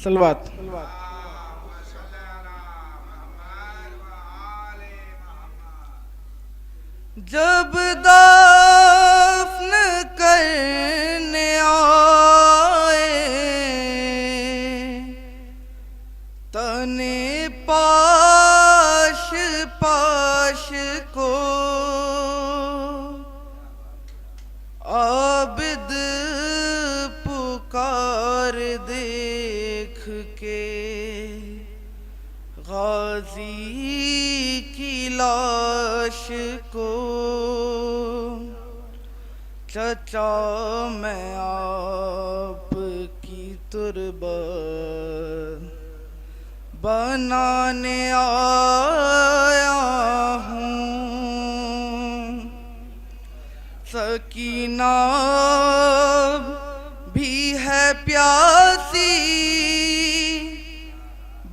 सलवात। जब दफन करने आए तने पाश पाश को आबिद पुकार देख के गाजी की लाश को चचा मैं आपकी तुरबत बनाने आया हूँ। सकीना भी है प्यासी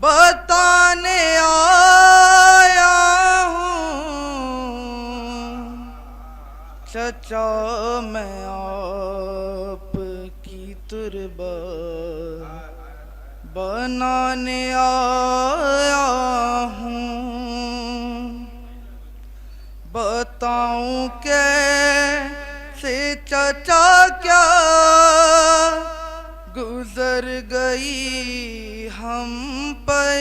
बताने आया हूँ। चचा मैं आपकी तुरबत बनाने आया हूँ। बताऊं कैसे चचा क्या गुजर गई हम पर।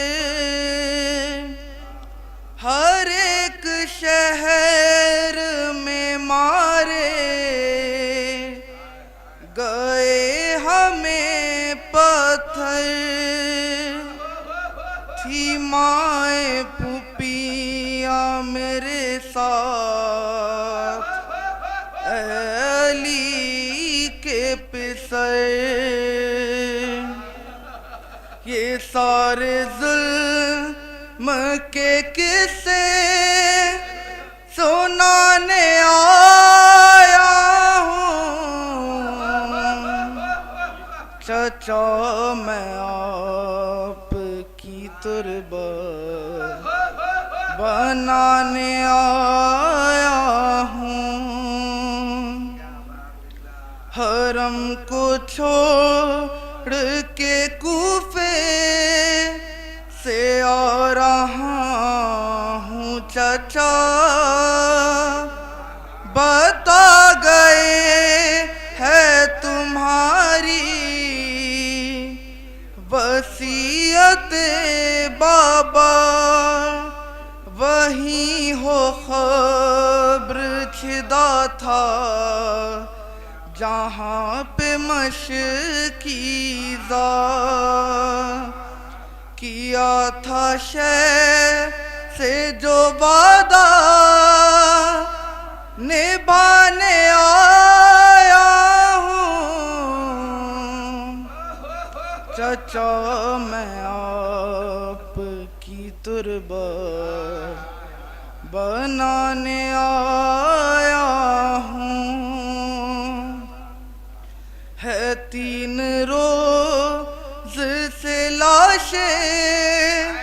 हर एक शहर में मारे गए हमें पत्थर। थी माए पुपिया मेरे साथ अली के पिसर। ये सारे जुल्म के किस्से सुनाने आया हूँ। चचा मैं आपकी तुरबत बनाने आया हूँ। हरम को छोड़ के कूफे से आ रहा हूँ चचा। बता गए है तुम्हारी वसीयत बाबा। वही हो खब्र छिदा था जहाँ पे मशकीज़ा किया था शय से जो वादा निभाने आया हूँ। चचा मैं आपकी तुरबत बनाने आया हूँ। है 3 रोज से लाशें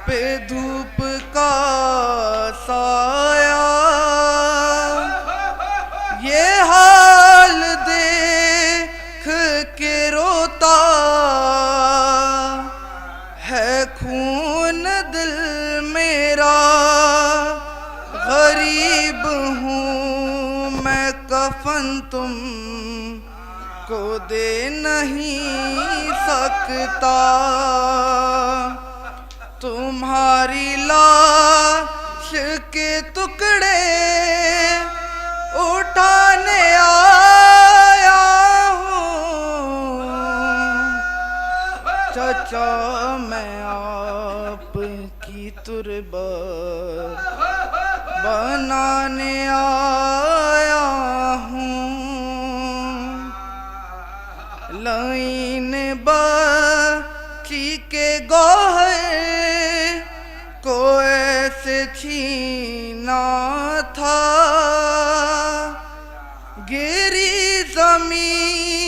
पे धूप का साया। ये हाल देख के रोता है खून दिल मेरा। गरीब हूँ मैं कफन तुम को दे नहीं सकता। तुम्हारी लाश के टुकड़े उठाने आया हूँ। चचा मैं आपकी तुरबत बनाने आया हूँ। लाइन बची के गौहर को ऐसे छीना था। गिरी ज़मीं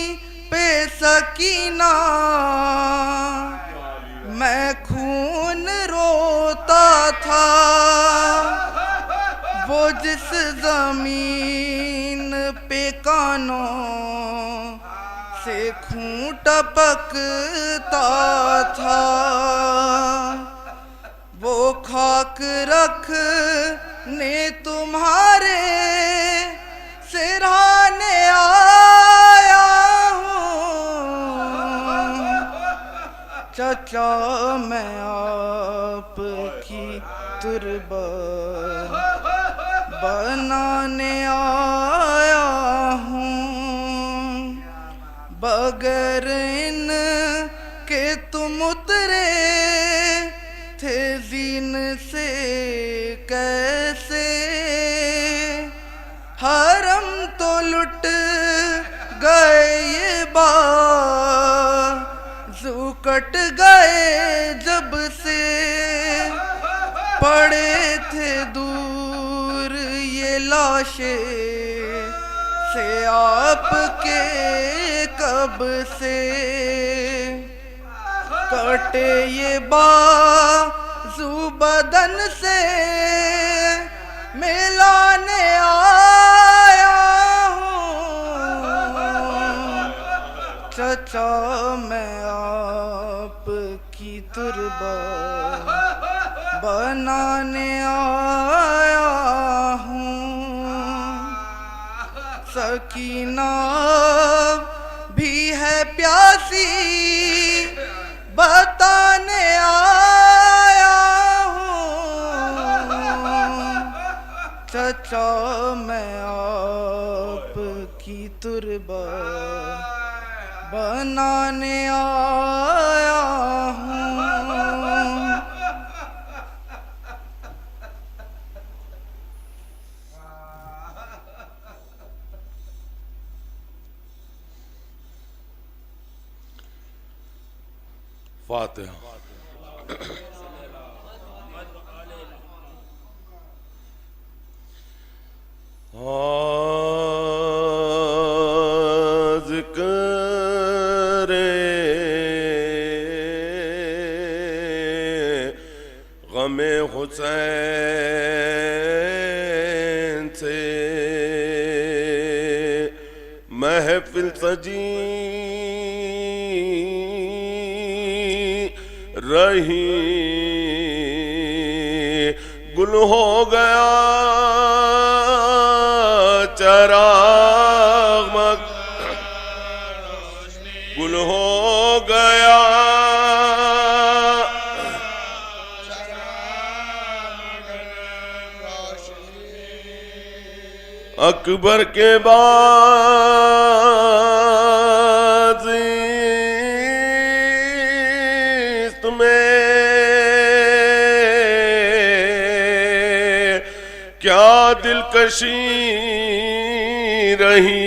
पे सकीना मैं खून रोता था। वो जिस ज़मीन पे कानों से खूंट टपकता था, वो खाक रखने तुम्हारे सिरहाने आया हूँ। चचा मैं आपकी तुरबत बनाने आया हूँ। बगैर इन के तुम उतरे थे जीन से कैसे, हरम तो लुट गए ये बाज़ू कट गए जब से, पड़े थे दूर ये लाशें से आपके कब से, कटे ये बाज़ू बदन से मिलाने आया हूँ। चचा मैं आपकी तुरबत बनाने आया हूँ। सकीना भी है प्यासी बताने आया हूँ। चचा मैं आपकी तुरबत बनाने आया हूँ। फातिहा। गमे हुसैन से महफिल सजी रही, गुल हो गया चराग गुल हो गया अकबर के बाद तुम्हें क्या दिलकशी रही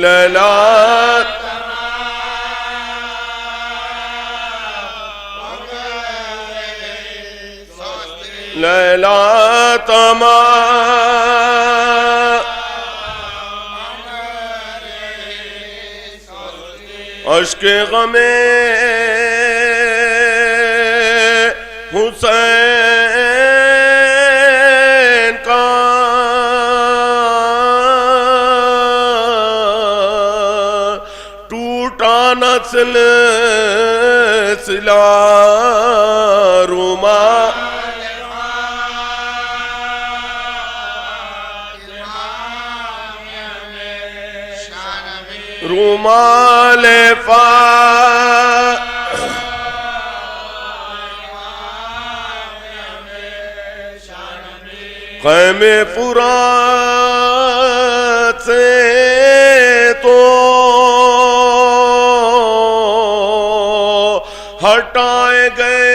लैला, लैला तमा अश्के गमे हुसैन का टूटा न सिलसिला रुमा रुमाल फा ख़ैमे फुरात से तो हटाए गए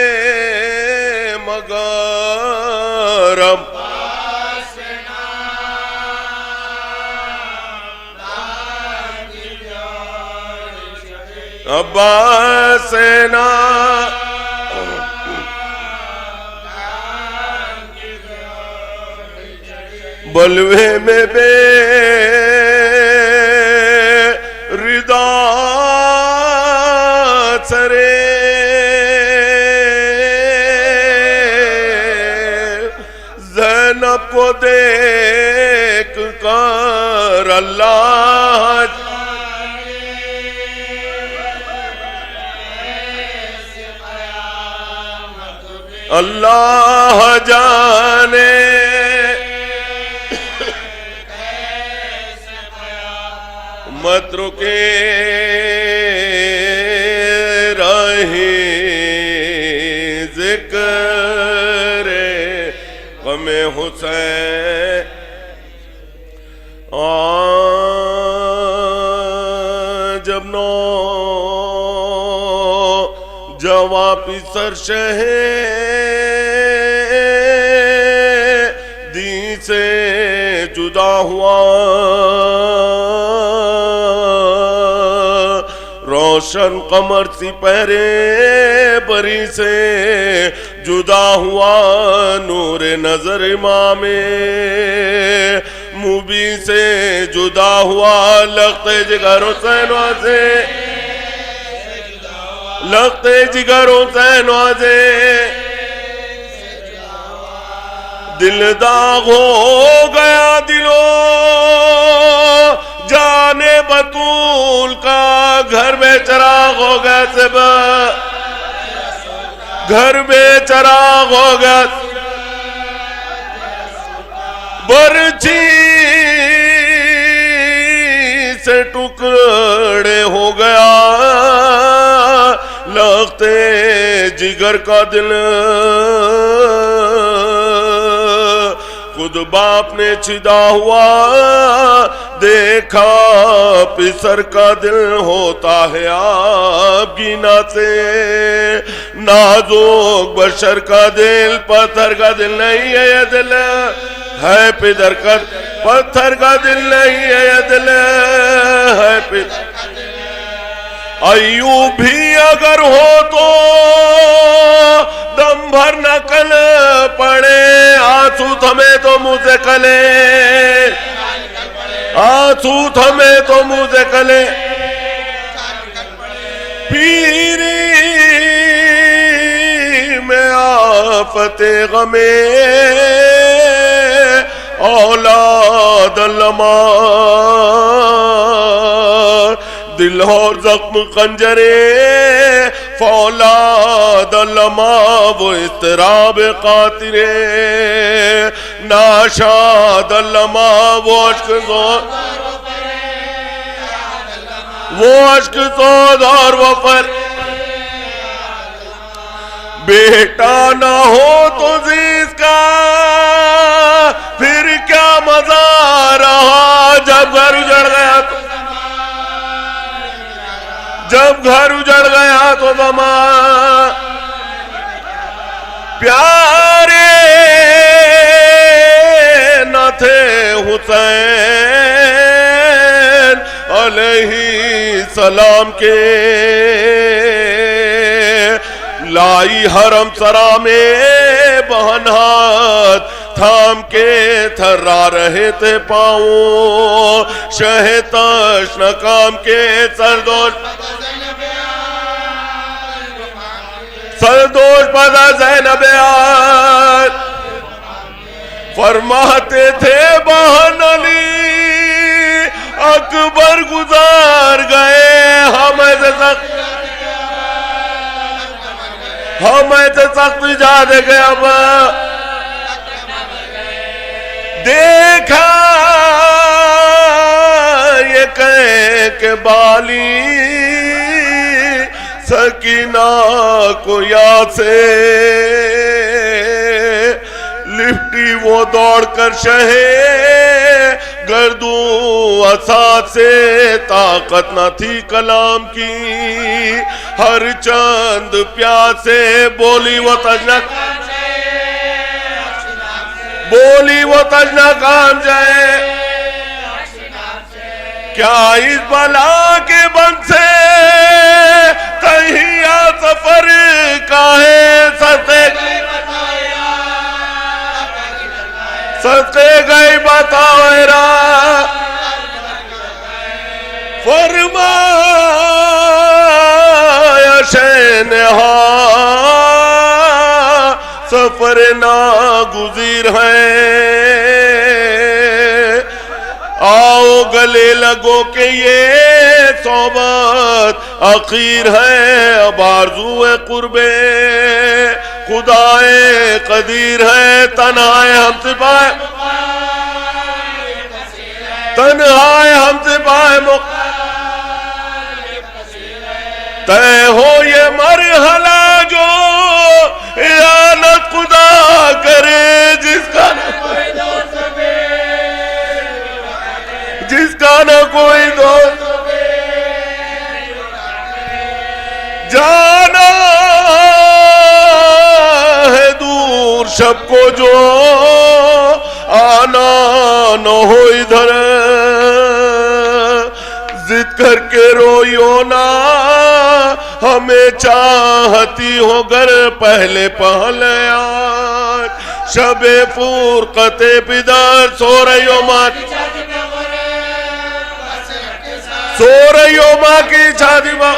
मगर अब्बास ना बलवे में बे रिदा सरे ज़ैनब को देख कर अल्लाह अल्लाह जाने मत रुके रहे जिक्र गमे हुसैन जब नो जवाबी सरशह दी से जुदा हुआ रोशन कमर सी पहरे बरी से जुदा हुआ नूर नजर इमामे मुबी से जुदा हुआ लगते जिगर हुसैन से लगते जिगर हुसैन से दिल दाग हो गया दिलो जाने बतूल का घर में चराग हो गया सब घर में चराग हो गया बरछी से टुकड़े हो गया लगते जिगर का दिल खुद बाप ने छिदा हुआ देखा पिसर का दिल होता है आप गिना से नाजुक बशर का दिल पत्थर का दिल नहीं है ये दिल है पिदर का पत्थर का दिल नहीं है ये दिल है पिदर अयूब भी अगर हो तो दम भर नकल पड़े आंसू थमे तो मुंह से कले आंसू थमे तो मुंह से कले पीरी में आफते गमे औलाद लमा दिल और जख्म खंजरे फौलाद लमा वो इस्तराब कातिरे नाशाद लमा वो अश्क सोद और वफर बेटा ना हो तो जिसका फिर क्या मजा रहा जब घर उजड़ गया तो जब घर उजड़ गया तो दमा प्यारे न थे हुसैन अलैहि सलाम के लाई हरम सरा में बहन हाथ थाम के थर्रा रहे थे पाऊं शहताश नकाम के सरदोष पदा ज़ैनब फरमाते थे बहन अली अकबर गुजार गए हम ऐसे सख्त याद गया देखा ये कह के बाली सकीना को याद से लिफ्टी वो दौड़कर शहे गर्दू असाद से ताकत न थी कलाम की हर चंद प्यासे बोली वो तजना काम जाए क्या इस बला के बन से तहिया सफर का है सस्ते गई बताओ फरमाया शहनहा सफर ना गुजीर है आओ गले लगो के ये सोबत अखीर है अब आरज़ू है कुर्बे खुदाए कदीर है, तन्हाए हमसे पाए, तन्हाए हमसे पाए तय हो ये मरहला जो इयानत खुदा करे, जिसका न कोई दोस्त, जाना है दूर सबको जो आना न हो इधर, जिद करके रोइयो ना हमें चाहती हो घर, पहले पहले यार शबे फुरकते पिदर, सो रही हो माँ, सो रही हो माँ की छाती माँ,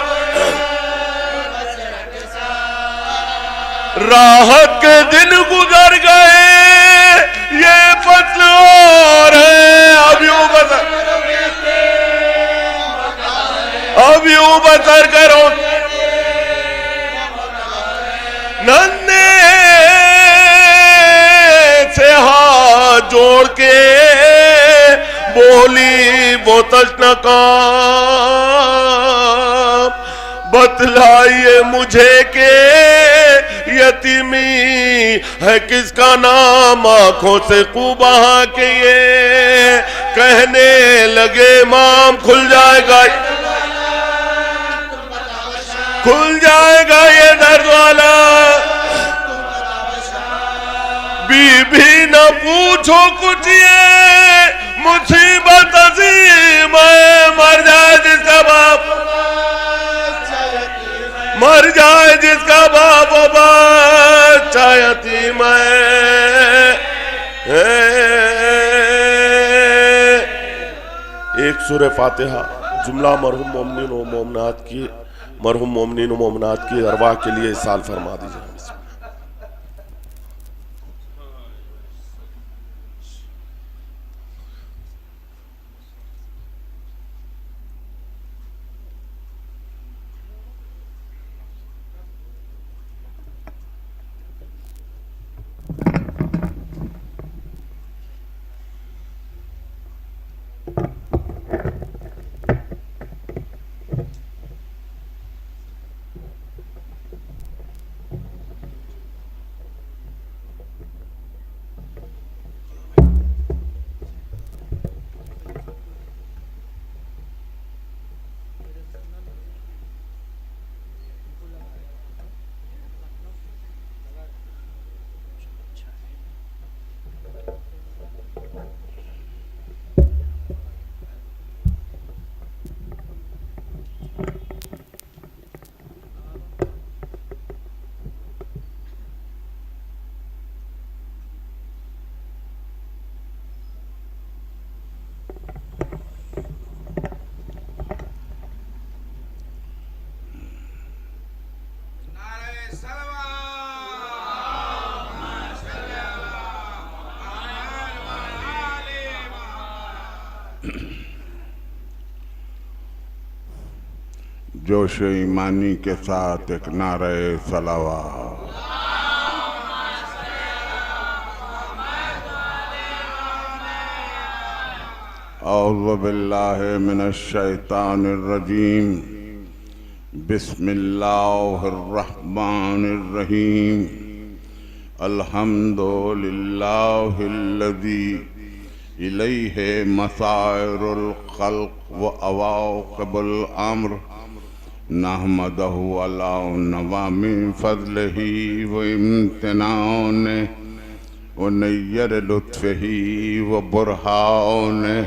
राहत के दिन गुजर गए, ये फसल और है, अब यूं बसर करो, नन्हे से हाथ जोड़ के बोली वो तशनका, बतलाइए मुझे के यतीमी है किसका नाम, आंखों से कुबहा के ये कहने लगे माम, खुल जाएगा ये दर्द वाला, बीबी न पूछो कुछ, ये मुसीबत अजीम है, मर जाए जिसका बाप, मर जाए जिसका बाप बच्चा यतीम है। एक सूरह फातिहा जुमला मरहुम मोमिनीन व मोमिनात की, मरहुम मोमिनीन व मोमिनात की अरवाह के लिए साल फरमा दीजिए। जोश ईमानी के साथ एक नारे सलावा। औज़ु बिल्लाहि मिनश शैतानिर रजीम। बिस्मिल्लाहिर रहमानिर रहीम। अल्हम्दुलिल्लाहिल्लज़ी इलैहि मसाइरुल खल्क़ व अवाक़िबुल अम्र नहमदहु अला नवामि फ़ज़्लिही व इम्तिनानिही व नय्यर लुत्फ़िही व बुरहानिही।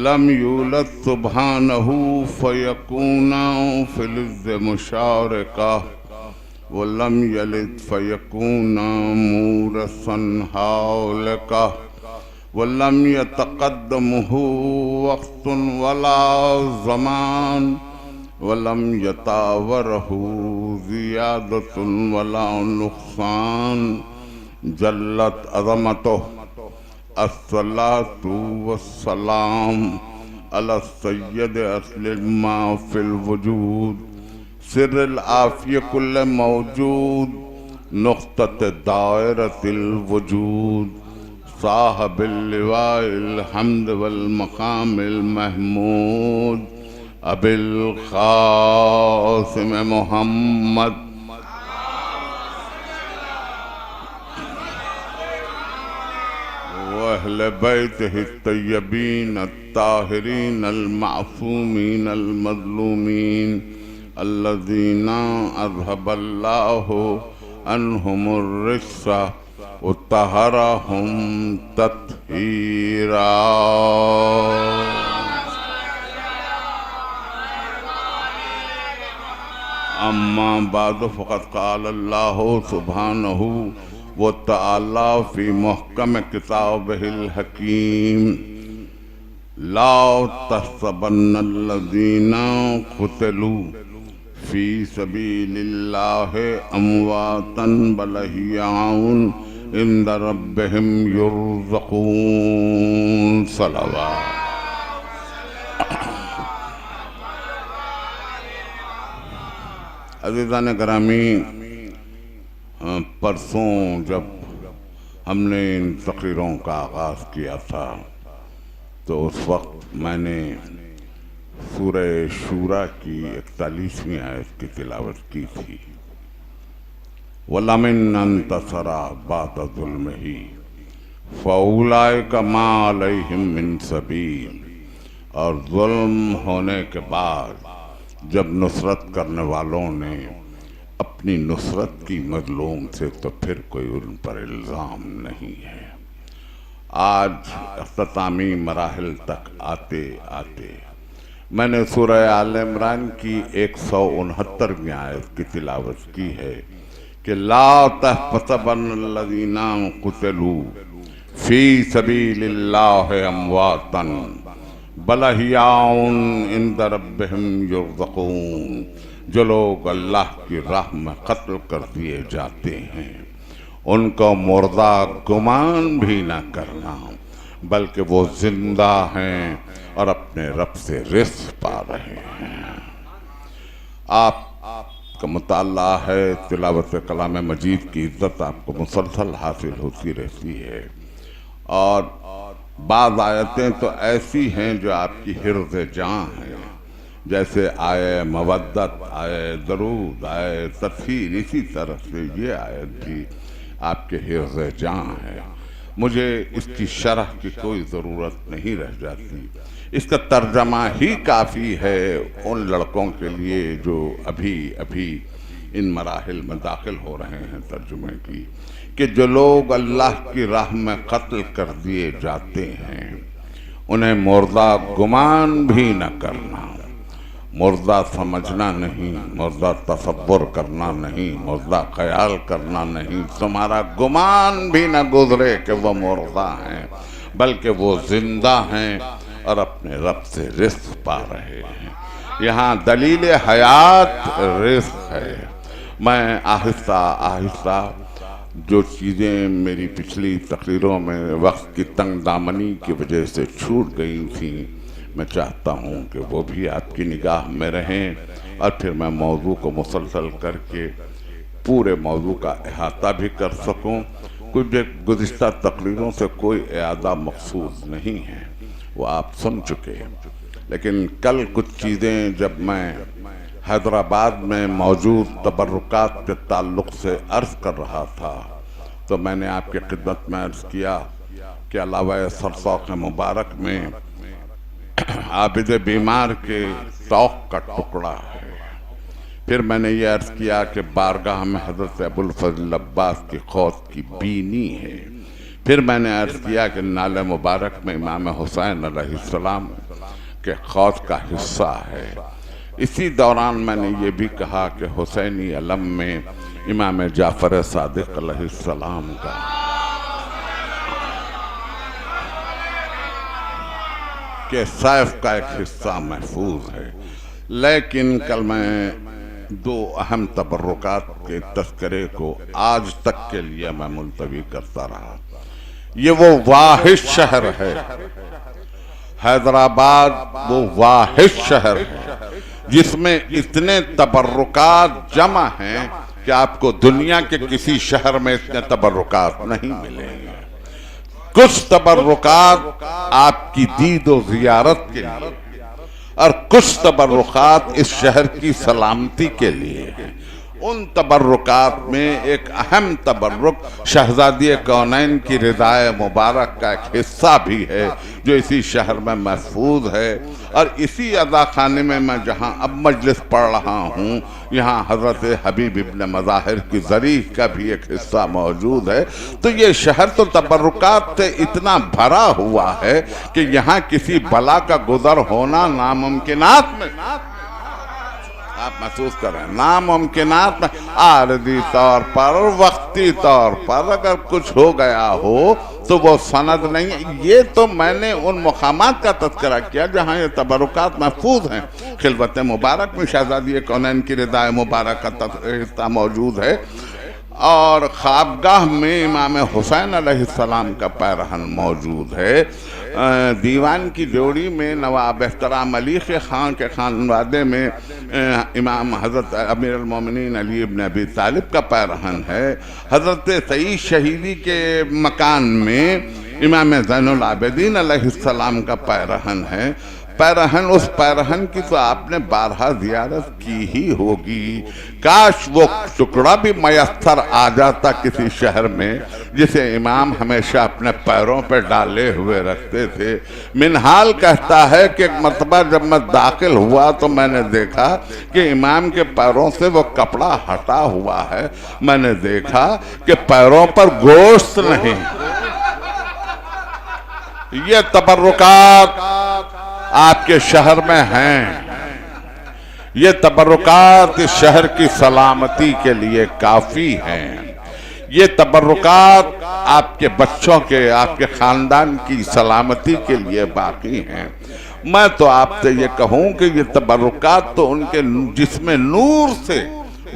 लम यूलद सुब्हानहु फ़यकूना फ़िल इज़्ज़ मुशारिका व लम यलिद फ़यकूना मूरसन हालिका व लम यतक़द्दमहु वक़्तुन वला ज़मान वलम यतावरहु ज़ियादतुन वला नुक़सान। जल्लत अज़मतुहु। अस्सलातु वस्सलाम अला सय्यद अस्लिल मा फिल वजूद सिर्रिल आफ़िय कुल्ल मौजूद नुक़्तत दायरतिल वजूद साहिबिल लिवाइल हम्द वल मकामिल महमूद अबिल क़ासिम मोहम्मद अहले बैतिही तय्यबीन अत्ताहिरीन अल-मासूमीन अल-मज़लूमीन अल्लज़ीना अज़हबल्लाहु अन्हुमुर रिज्स व तहरहुम तत्हीरा। अम्मा बाद फ़क़द क़ाल अल्लाहु सुब्हानहु व तआला फ़ी मुहकम किताबिहिल हकीम ला तहसबन्नल्लज़ीना क़ुतिलू फ़ी सबीलिल्लाहि अमवातन बल अहयाउन इंद रब्बिहिम युरज़क़ून। सलावत। अज़ीज़ान गिरामी, परसों जब हमने इन तकरीरों का आगाज़ किया था तो उस वक्त मैंने सूरह शूरा की 41वीं आयत की तिलावत की थी। वलमिन अंतसरा बाद ज़ुल्मिही फ़उलाइका मा अलैहिम मिन सबील। और जुल्म होने के बाद जब नुसरत करने वालों ने अपनी नुसरत की मजलूम से, तो फिर कोई उन पर इल्ज़ाम नहीं है। आज अख्तामी मराहिल तक आते आते मैंने सूरह आल इमरान की 169वीं आयत की तिलावत की है कि ला तहसबन्नल्लज़ीना क़ुतिलू फ़ी सबीलिल्लाहि अमवातन बल अहयाउन इंद रब्बिहिम युरज़क़ून। जो लोग अल्लाह की राह में कत्ल कर दिए जाते हैं उनको मुर्दा गुमान भी न करना, बल्कि वो जिंदा हैं और अपने रब से रिज़्क़ पा रहे हैं। आपका मुताला है, तिलावत कलाम मजीद की इज्जत आपको मुसलसल हासिल होती रहती है। और बाद आयतें तो ऐसी हैं जो आपकी हिर्ज़ जाँ हैं, जैसे आए मवद्दत, आए दरूद, आए तस्हीर, इसी तरह से ये आयत भी आपके हिर्ज़ जाँ है। मुझे इसकी शरह की कोई ज़रूरत नहीं रह जाती, इसका तर्जमा ही काफ़ी है उन लड़कों के लिए जो अभी अभी इन मराहिल में दाखिल हो रहे हैं तर्जुमे की, कि जो लोग अल्लाह की राह में कत्ल कर दिए जाते हैं उन्हें मुर्दा गुमान भी न करना। मुर्दा समझना नहीं, मुर्दा तसव्वुर करना नहीं, मुर्दा ख्याल करना नहीं। तुम्हारा गुमान भी न गुजरे कि वो मुर्दा हैं, बल्कि वो जिंदा हैं और अपने रब से रिज़्क़ पा रहे हैं। यहाँ दलील हयात रिज़्क़ है। मैं आहिस्ता आहिस्ता जो चीज़ें मेरी पिछली तकरीरों में वक्त की तंग दामनी की वजह से छूट गई थी, मैं चाहता हूँ कि वो भी आपकी निगाह में रहें और फिर मैं मौजू को मुसलसल करके पूरे मौजू का अहाता भी कर सकूँ। कुछ गुज़िश्ता तकरीरों से कोई इआदा मकसूद नहीं है, वो आप सुन चुके हैं। लेकिन कल कुछ चीज़ें जब मैं हैदराबाद में मौजूद तबर्रुकात के ताल्लुक़ से अर्ज़ कर रहा था तो मैंने आपकी खिदमत में अर्ज़ किया कि अलावा सरसौक़ मुबारक में आबिद बीमार के तौक़ का टुकड़ा है। फिर मैंने ये अर्ज़ किया कि बारगाह में हज़रत अबुल फ़ज़ल अब्बास की खौत की बीनी है। फिर मैंने अर्ज़ किया कि नाले मुबारक में इमाम हुसैन अलैहिस्सलाम के खौत का हिस्सा है। इसी दौरान मैंने ये भी कहा कि हुसैनी अलम में इमाम जाफ़र सादिक़ अलैहिस्सलाम का के सैफ का एक हिस्सा महफूज है। लेकिन कल मैं दो अहम तबर्रुकात के तस्करे को आज तक के लिए मैं मुलतवी करता रहा। ये वो वाहिद शहर है, हैदराबाद वो वाहिद शहर है जिसमें इतने तबर्रुकात जमा हैं कि आपको दुनिया के किसी शहर में इतने तबर्रुकात नहीं मिलेंगे। कुछ तबर्रुकात आपकी दीदो ज़ियारत के लिए और कुछ तबर्रुकात इस शहर की सलामती के लिए हैं। उन तबर्रुकात में एक अहम तबर्रुक शहजादी कौनैन की रिदाए मुबारक का एक हिस्सा भी है जो इसी शहर में महफूज है। और इसी अदाखाने में मैं जहाँ अब मजलिस पढ़ रहा हूँ, यहाँ हज़रत हबीब इब्न मज़ाहिर की ज़रीह का भी एक हिस्सा मौजूद है। तो ये शहर तो तबर्रुकात से इतना भरा हुआ है कि यहाँ किसी बला का गुज़र होना नामुमकिनात में, आप महसूस करें, नामुमकिनात में, आरदी तौर पर, वक्ती तौर पर अगर कुछ हो गया हो तो वो सनद नहीं है। ये तो मैंने उन मुकामात का तज़किरा किया जहाँ ये तबरुकात महफूज हैं। खिलवत मुबारक में शहजादी कौनैन की रिदाए मुबारक का हिस्सा मौजूद है और ख्वाबगाह में इमाम हुसैन अलैहिस्सलाम का पैरहन मौजूद है। दीवान की जोड़ी में नवाब एहतराम अली खान के खानवादे में इमाम हज़रत अमीरुल मोमिनीन अली इब्न अबी तालिब का पैरहन है। हज़रत सईद शहीदी के मकान में इमाम ज़ैनुल आबिदीन अलैहिस्सलाम का पैरहन है। पैरहन, उस पैरहन की तो आपने बारहा ज़ियारत की ही होगी। काश वो टुकड़ा भी मयस्सर आ जाता किसी शहर में जिसे इमाम हमेशा अपने पैरों पर डाले हुए रखते थे। मिनहाल कहता है कि एक मरतबा जब मैं दाखिल हुआ तो मैंने देखा कि इमाम के पैरों से वो कपड़ा हटा हुआ है। मैंने देखा कि पैरों पर गोश्त नहीं। ये तबर्रुकात आपके शहर में हैं। ये तबर्रुकात इस शहर की सलामती के लिए काफ़ी हैं। ये तबर्रुकात आपके बच्चों के, आपके ख़ानदान की सलामती के लिए बाकी हैं। मैं तो आपसे ये कहूँ कि ये तबर्रुकात तो उनके जिस्म नूर से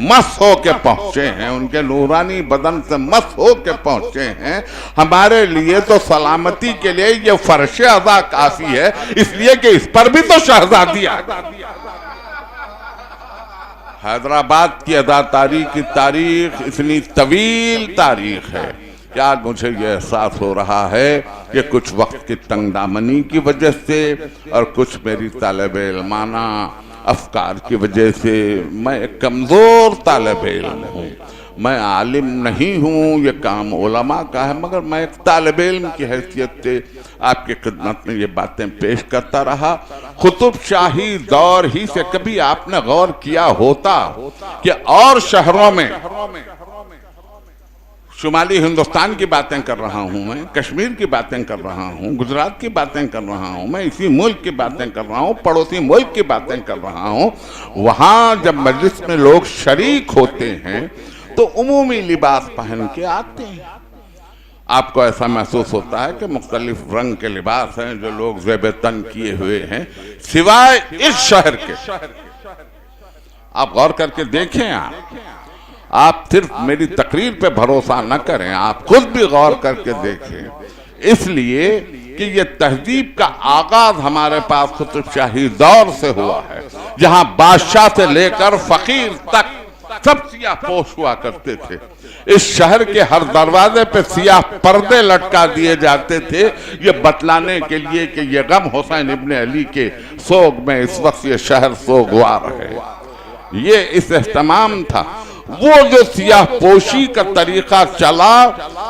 मस हो के पहुँचे हैं, उनके नूरानी बदन से मस हो के पहुँचे हैं। हमारे लिए तो सलामती के लिए ये फर्श अदा काफ़ी है, इसलिए कि इस पर भी तो शहजादी आ। हैदराबाद की अदाकारी की तारीख इतनी तवील तारीख है कि आज मुझे ये एहसास हो रहा है कि कुछ वक्त की तंगदामनी की वजह से और कुछ मेरी तालिबे इल्माना अफकार की वजह से मैं एक कमज़ोर तालिबे इल्म हूँ। मैं आलिम नहीं हूँ, ये काम उलमा का है, मगर मैं एक तालिबे इल्म की हैसियत से आपकी खिदमत में ये बातें पेश करता रहा। कुतुब शाही दौर ही से कभी आपने गौर किया होता कि और शहरों में, शुमाली हिंदुस्तान की बातें कर रहा हूँ मैं, कश्मीर की बातें कर रहा हूँ, गुजरात की बातें कर रहा हूँ मैं, इसी मुल्क की बातें कर रहा हूँ, पड़ोसी मुल्क की बातें कर रहा हूँ, वहाँ जब मजलिस में लोग शरीक होते हैं तो उमूमी लिबास पहन के आते हैं। आपको ऐसा महसूस होता है कि मुख्तलिफ रंग के लिबास हैं जो लोग ज़ेब तन किए हुए हैं, सिवाय इस शहर के। आप गौर करके देखें, आप सिर्फ मेरी तकरीर पे भरोसा न करें, आप खुद भी गौर करके देखें। इसलिए कि ये तहजीब का आगाज हमारे पास कुतुब शाही दौर से हुआ है, जहां बादशाह से लेकर फकीर तक सब सियाह पोश हुआ करते थे। इस शहर के हर दरवाजे पे सियाह पर्दे लटका दिए जाते थे, ये बतलाने के लिए कि ये गम हुसैन इब्न अली के सोग में इस वक्त ये शहर सोगवार है। ये इस इस्तेमाम था। वो जो सियाह पोशी का तरीका चला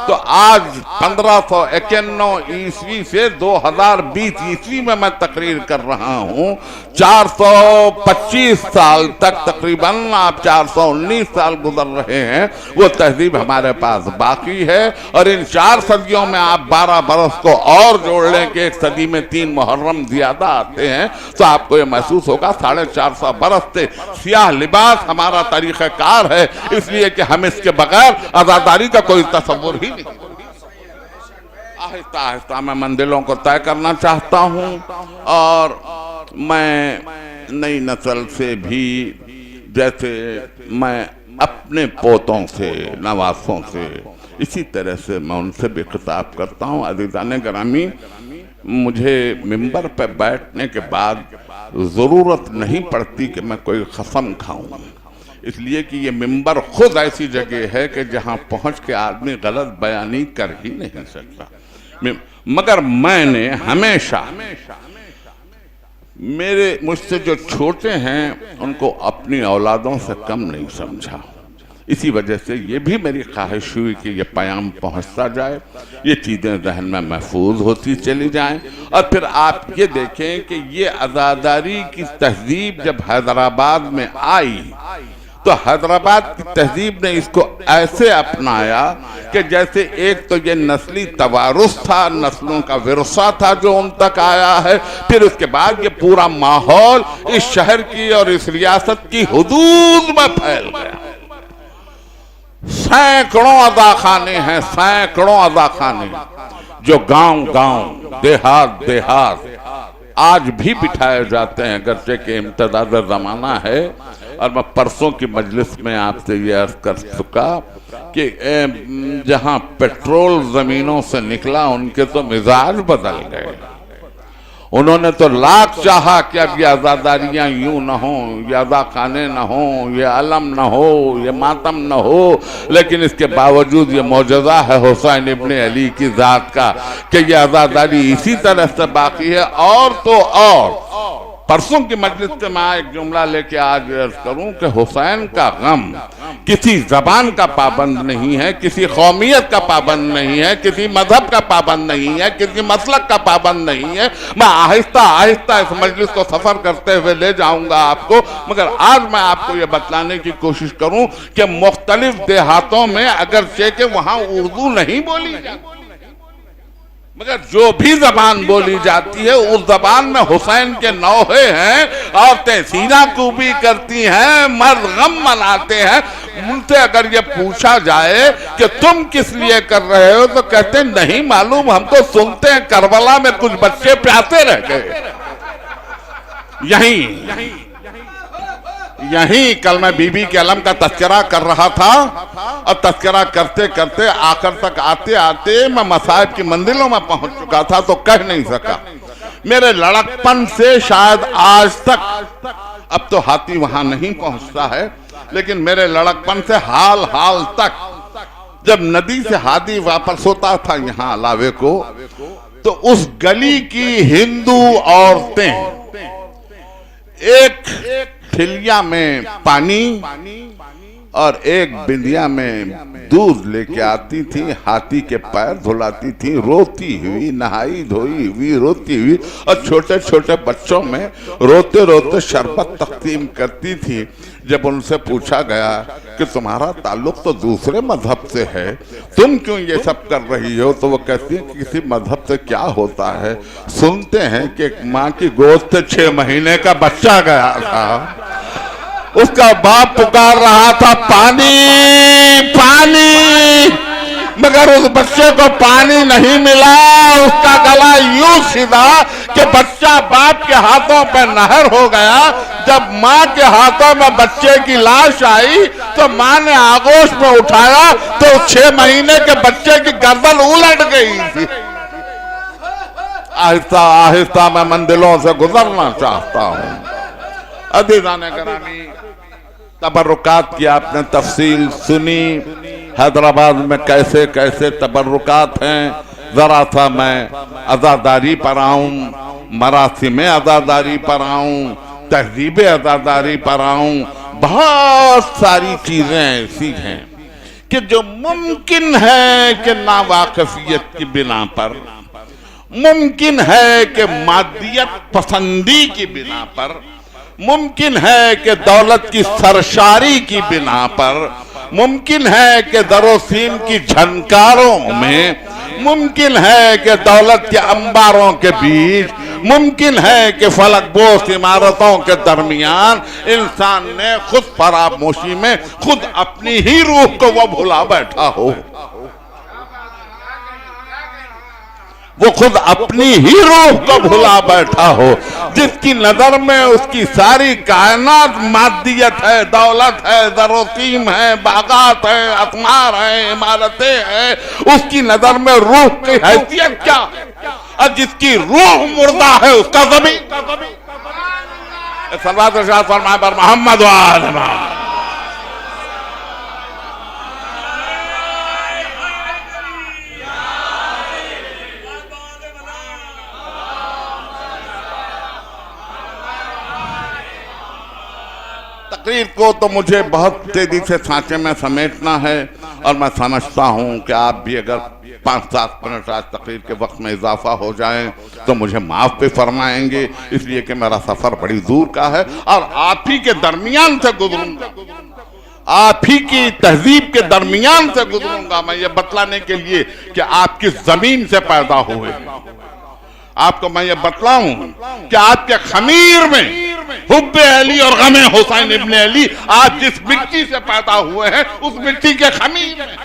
तो आज 1591 ईस्वी से 2020 ईस्वी में मैं तकरीर कर रहा हूँ, 425 साल तक तकरीबन, आप 419 साल गुजर रहे हैं, वो तहजीब हमारे पास बाकी है। और इन 4 सदियों में आप 12 बरस को और जोड़ लें कि एक सदी में 3 मुहर्रम ज्यादा आते हैं, तो आपको ये महसूस होगा 450 बरस से सियाह लिबास हमारा तरीक़ाकार है, इसलिए कि हम इसके बगैर आजादारी का कोई तस्वुर ही नहीं। आहिस्ता आहिस्ता मैं मंजिलों को तय करना चाहता हूँ और मैं नई नस्ल से भी, जैसे मैं अपने पोतों से, नवासों से, इसी तरह से मैं उनसे भी खिताब करता हूँ। अज़ीज़ान गिरामी, मुझे मिंबर पर बैठने के बाद ज़रूरत नहीं पड़ती कि मैं कोई कसम खाऊं, इसलिए कि ये मिंबर खुद ऐसी जगह है कि जहां पहुंच के आदमी गलत बयानी कर ही नहीं सकता। मगर मैंने हमेशा मुझसे जो छोटे हैं उनको अपनी औलादों से कम नहीं समझा। इसी वजह से ये भी मेरी ख्वाहिश हुई कि ये पैगाम पहुंचता जाए, ये चीज़ें जहन में महफूज होती चली जाएं। और फिर आप ये देखें कि ये अज़ादारी की तहजीब जब हैदराबाद में आई तो हैदराबाद की तहजीब ने इसको ऐसे अपनाया कि जैसे एक तो ये नस्ली तवारुस था, नस्लों का विरसा था जो उन तक आया है, फिर उसके बाद ये पूरा माहौल इस शहर की और इस रियासत की हुदूद में फैल गया। सैकड़ों अज़ाखाने हैं, सैकड़ों अज़ाखाने जो गांव गांव देहात देहात आज भी बिठाए जाते हैं, अगरचे के इम्तदाद ज़माना है। और मैं परसों की मजलिस में आपसे ये अर्ज कर चुका कि जहां पेट्रोल जमीनों से निकला उनके तो मिजाज बदल गए। उन्होंने तो लाख चाहा कि अब ये आज़ादारियाँ यूं न हो, ये अज़ाखाने न हो, ये अलम न हो, ये मातम न हो, लेकिन इसके बावजूद ये मौजज़ा है हुसैन इब्ने अली की ज़ात का कि ये आज़ादारी इसी तरह से बाकी है। और तो और परसों की मजलिस से मैं एक जुमला लेके आज अर्ज करूं कि हुसैन का गम किसी जबान का पाबंद नहीं है, किसी कौमियत का पाबंद नहीं है, किसी मजहब का पाबंद नहीं है, किसी मसलक का पाबंद नहीं है। मैं आहिस्ता आहिस्ता इस मजलिस को सफर करते हुए ले जाऊंगा आपको, मगर आज मैं आपको ये बतलाने की कोशिश करूं कि मुख्तलिफ देहातों में अगरचे के वहां उर्दू नहीं बोली जाती, मगर जो भी जबान बोली जाती है उस जबान में हुसैन के नौहे हैं। औरतें सीना कूबी करती हैं, मर्द गम मनाते हैं। उनसे अगर ये पूछा जाए कि तुम किस लिए कर रहे हो तो कहते नहीं मालूम, हम तो सुनते हैं करबला में कुछ बच्चे प्यासे रह गए। यहीं कल मैं बीबी के अलम का तस्करा कर रहा था और तस्करा करते करते आखिर तक आते आते मैं मसाइब की मंजिलों में पहुंच चुका था तो कह नहीं सका। मेरे लड़कपन से शायद आज तक, अब तो हाथी वहां नहीं पहुंचता है, लेकिन मेरे लड़कपन से हाल हाल तक जब नदी से हाथी वापस होता था यहाँ अलावे को, तो उस गली की हिंदू औरतें एक ठिलिया में पानी और एक बिंदिया में दूध लेके आती थी, हाथी के पैर धुलाती थी, रोती हुई, नहाई धोई हुई रोती हुई, और छोटे छोटे बच्चों में रोते रोते शरबत तकसीम करती थी। जब उनसे पूछा गया कि तुम्हारा ताल्लुक तो दूसरे मजहब से है, तुम क्यों ये सब कर रही हो, तो वो कहती है कि किसी मजहब से क्या होता है, सुनते हैं कि एक माँ की गोद से 6 महीने का बच्चा गया था, उसका बाप पुकार रहा था पानी पानी, मगर उस बच्चे को पानी नहीं मिला। उसका गला यूं सीधा कि बच्चा बाप के हाथों पर नहर हो गया। जब माँ के हाथों में बच्चे की लाश आई तो माँ ने आगोश में उठाया तो 6 महीने के बच्चे की गर्दन उलट गई थी। आहिस्ता आहिस्ता मैं मंजिलों से गुजरना चाहता हूँ। अज़ीज़ान गिरामी, तबर्रुकात की आपने तफसील सुनी, हैदराबाद में कैसे कैसे तबर्रुकात हैं। जरा सा मैं अज़ादारी पर आऊँ, मरासिम अज़ादारी पर आऊँ, तहजीब अज़ादारी पर आऊँ। बहुत सारी चीज़ें ऐसी हैं कि जो मुमकिन है कि नावाकिफियत की बिना पर, मुमकिन है कि मादियत पसंदी की बिना पर, मुमकिन है कि दौलत की सरशारी की बिना पर, मुमकिन है कि दरोसीम की झनकारों में, मुमकिन है कि दौलत के अंबारों के बीच, मुमकिन है कि फलकबोस इमारतों के दरमियान इंसान ने खुद फरामोशी में खुद अपनी ही रूह को वो भुला बैठा हो, वो खुद अपनी ही रूह को भुला बैठा हो, जिसकी नजर में उसकी सारी कायनात मादियत है, दौलत है, दरोसीम है, बागात है, असमार है, इमारतें हैं। उसकी नजर में रूह की हैसियत क्या है, और जिसकी रूह मुर्दा है उसका ज़मीन। सल्लल्लाहु अलैहि वसल्लम पर मोहम्मद तकरीर को तो मुझे बहुत तेजी से सांचे में समेटना है और मैं समझता हूं कि आप भी अगर 5-7 मिनट आज तकरीर के वक्त में इजाफा हो जाए तो मुझे माफ भी फरमाएंगे, इसलिए कि मेरा सफर बड़ी दूर का है और आप ही के दरमियान से गुजरूंगा, आप ही की तहजीब के दरमियान से गुजरूंगा मैं ये बतलाने के लिए कि आप किस जमीन से पैदा हुए। आपको मैं ये बतलाऊं कि आपके खमीर में हुब्बे अली और गमे हुसैन इब्ने अली, आप जिस मिट्टी से पैदा हुए हैं उस मिट्टी के खमीर में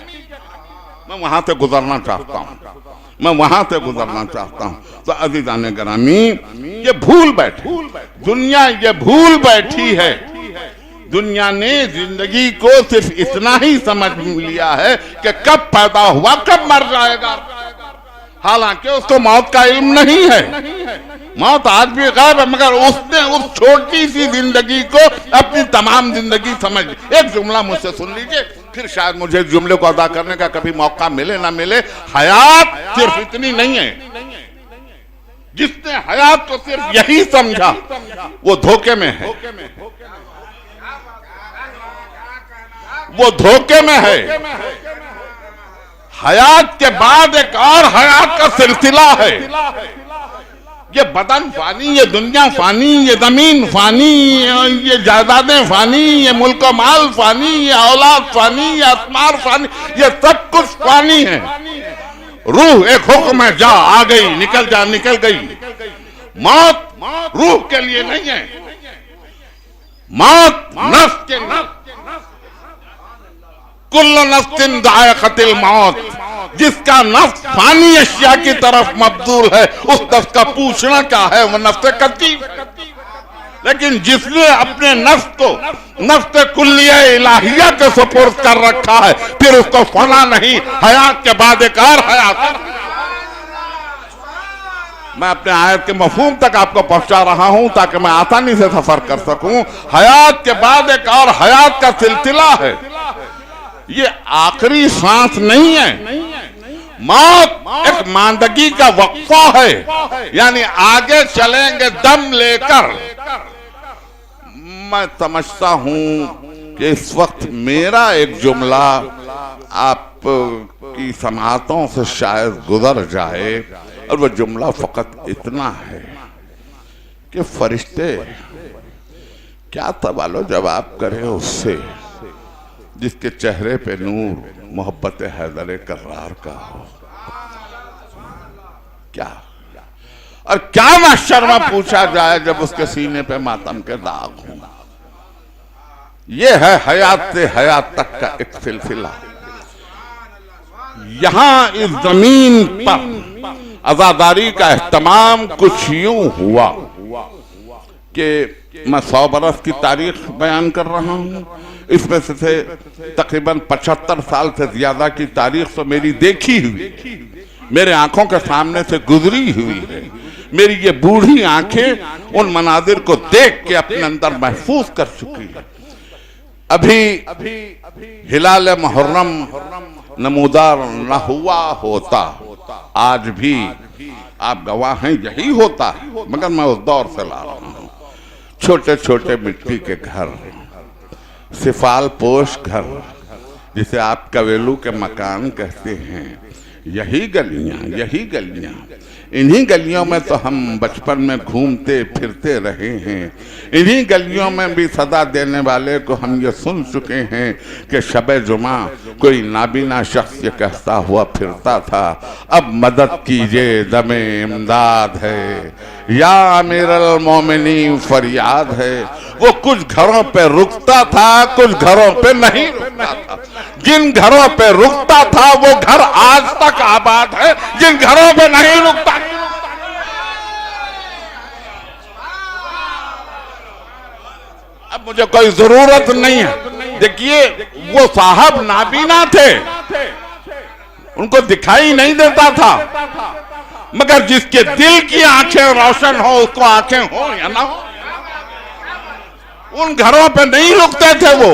मैं वहां से गुजरना चाहता हूं, मैं वहां से गुजरना चाहता हूं। तो अज़ीज़ान गिरामी, ये भूल बैठी दुनिया, ये भूल बैठी है, दुनिया ने जिंदगी को सिर्फ इतना ही समझ लिया है कि कब पैदा हुआ कब मर जाएगा, हालांकि उसको मौत का इल्म नहीं है। मौत आज भी गायब है, मगर उसने उस छोटी सी जिंदगी को अपनी तमाम जिंदगी समझ। एक जुमला मुझसे सुन लीजिए, फिर शायद मुझे जुमले को अदा करने का कभी मौका मिले ना मिले। हयात सिर्फ इतनी नहीं है, जिसने हयात को सिर्फ यही समझा वो धोखे में है, वो धोखे में है। हयात के बाद एक और हयात का सिलसिला है। ये बदन फानी, ये दुनिया फानी, ये जमीन फानी, ये जायदादें फानी, ये मुल्क माल फानी, ये औलाद फानी, ये अस्मार फानी, ये सब कुछ फानी है। रूह एक हुक्म है, जा आ गई, निकल जा निकल गई। मौत रूह के लिए नहीं है, मौत नफ्स के लिए। कुल्लु नफ्सिन ज़ाइक़ातुल मौत, जिसका नफ्स फानी अशिया की तरफ मबदूल है, उस नफ्स का पूछना क्या है, वो नफ्स कती। लेकिन जिसने अपने नफ्स को नफ्स कुल्लिया इलाहिया के सुपुर्द कर रखा है, फिर उसको फना नहीं, हयात के बाद एक और हयात। मैं अपने आयत के मफहूम तक आपको पहुंचा रहा हूं ताकि मैं आसानी से सफर कर सकूं। हयात के बाद एक और हयात का सिलसिला है, ये आखिरी सांस नहीं है। मौत एक मांदगी का वक्फा है, यानी आगे चलेंगे दम लेकर। मैं समझता हूं कि इस वक्त मेरा एक जुमला आप की समातों से शायद गुजर जाए, और वह जुमला फकत इतना है कि फरिश्ते क्या सवालो जवाब करें उससे जिसके चेहरे पे नूर मोहब्बत हैदर करार का हो। क्या और क्या महशर में पूछा जाए जब उसके सीने पे मातम के दाग हो। ये है हयात से हयात तक का एक सिलसिला। यहां इस जमीन पर आजादारी का एहतमाम कुछ यूं हुआ कि मैं 100 बरस की तारीख बयान कर रहा हूं, इसमें से तकरीबन 75 साल से ज्यादा की तारीख तो मेरी देखी हुई, मेरे आंखों के सामने से गुजरी हुई है। मेरी ये बूढ़ी आंखें उन मनाजिर को देख के अपने अंदर महफूज कर चुकी है। अभी हिलाल मुहर्रम नमूदार न हुआ होता, आज भी आप गवाह हैं यही होता है, मगर मैं उस दौर से ला रहा हूं। छोटे छोटे मिट्टी के घर, सिफाल पोश घर, जिसे आप कवेलू के मकान कहते हैं, यही गलियां, इन्हीं गलियों में तो हम बचपन में घूमते फिरते रहे हैं। इन्हीं गलियों में भी सदा देने वाले को हम ये सुन चुके हैं कि शबे जुमा कोई नाबीना शख्स ये कहता हुआ फिरता था, अब मदद कीजिए दमे इमदाद है, या अमीरुल मोमिनीन फरियाद है। वो कुछ घरों पे रुकता था, कुछ घरों पे नहीं रुकता था। जिन घरों पे रुकता था वो घर आज तक आबाद है, जिन घरों पे नहीं रुकता। अब मुझे कोई जरूरत नहीं है, देखिए वो साहब नाबीना थे, उनको दिखाई नहीं देता था, मगर जिसके दिल की आंखें रोशन हो उसको आंखें हो या ना हो। उन घरों पे नहीं रुकते थे वो,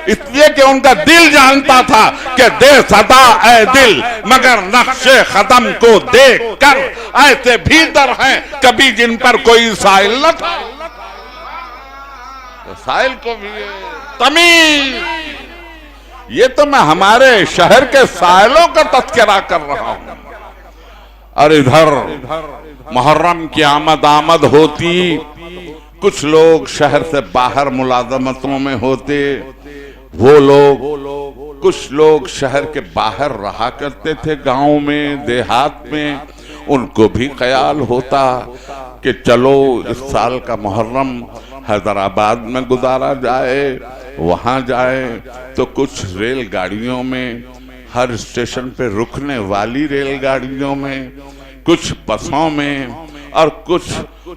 इसलिए कि उनका दिल जानता था कि दे सदा ऐ दिल मगर नक्शे खत्म को देख कर ऐसे भीतर हैं कभी जिन पर कोई साइल न था। मसाइल को भी तमीज। ये तो मैं हमारे शहर के साहिलों का तस्करा कर रहा हूं। और इधर मुहर्रम की आमद होती, कुछ लोग शहर से बाहर मुलाजमतों में होते, वो लोग कुछ लोग शहर के बाहर रहा करते थे, गांव में देहात में, उनको भी ख्याल होता कि चलो इस साल का मुहर्रम हैदराबाद में गुजारा जाए, वहाँ जाए। तो कुछ रेलगाड़ियों में, हर स्टेशन पे रुकने वाली रेलगाड़ियों में, कुछ बसों में और कुछ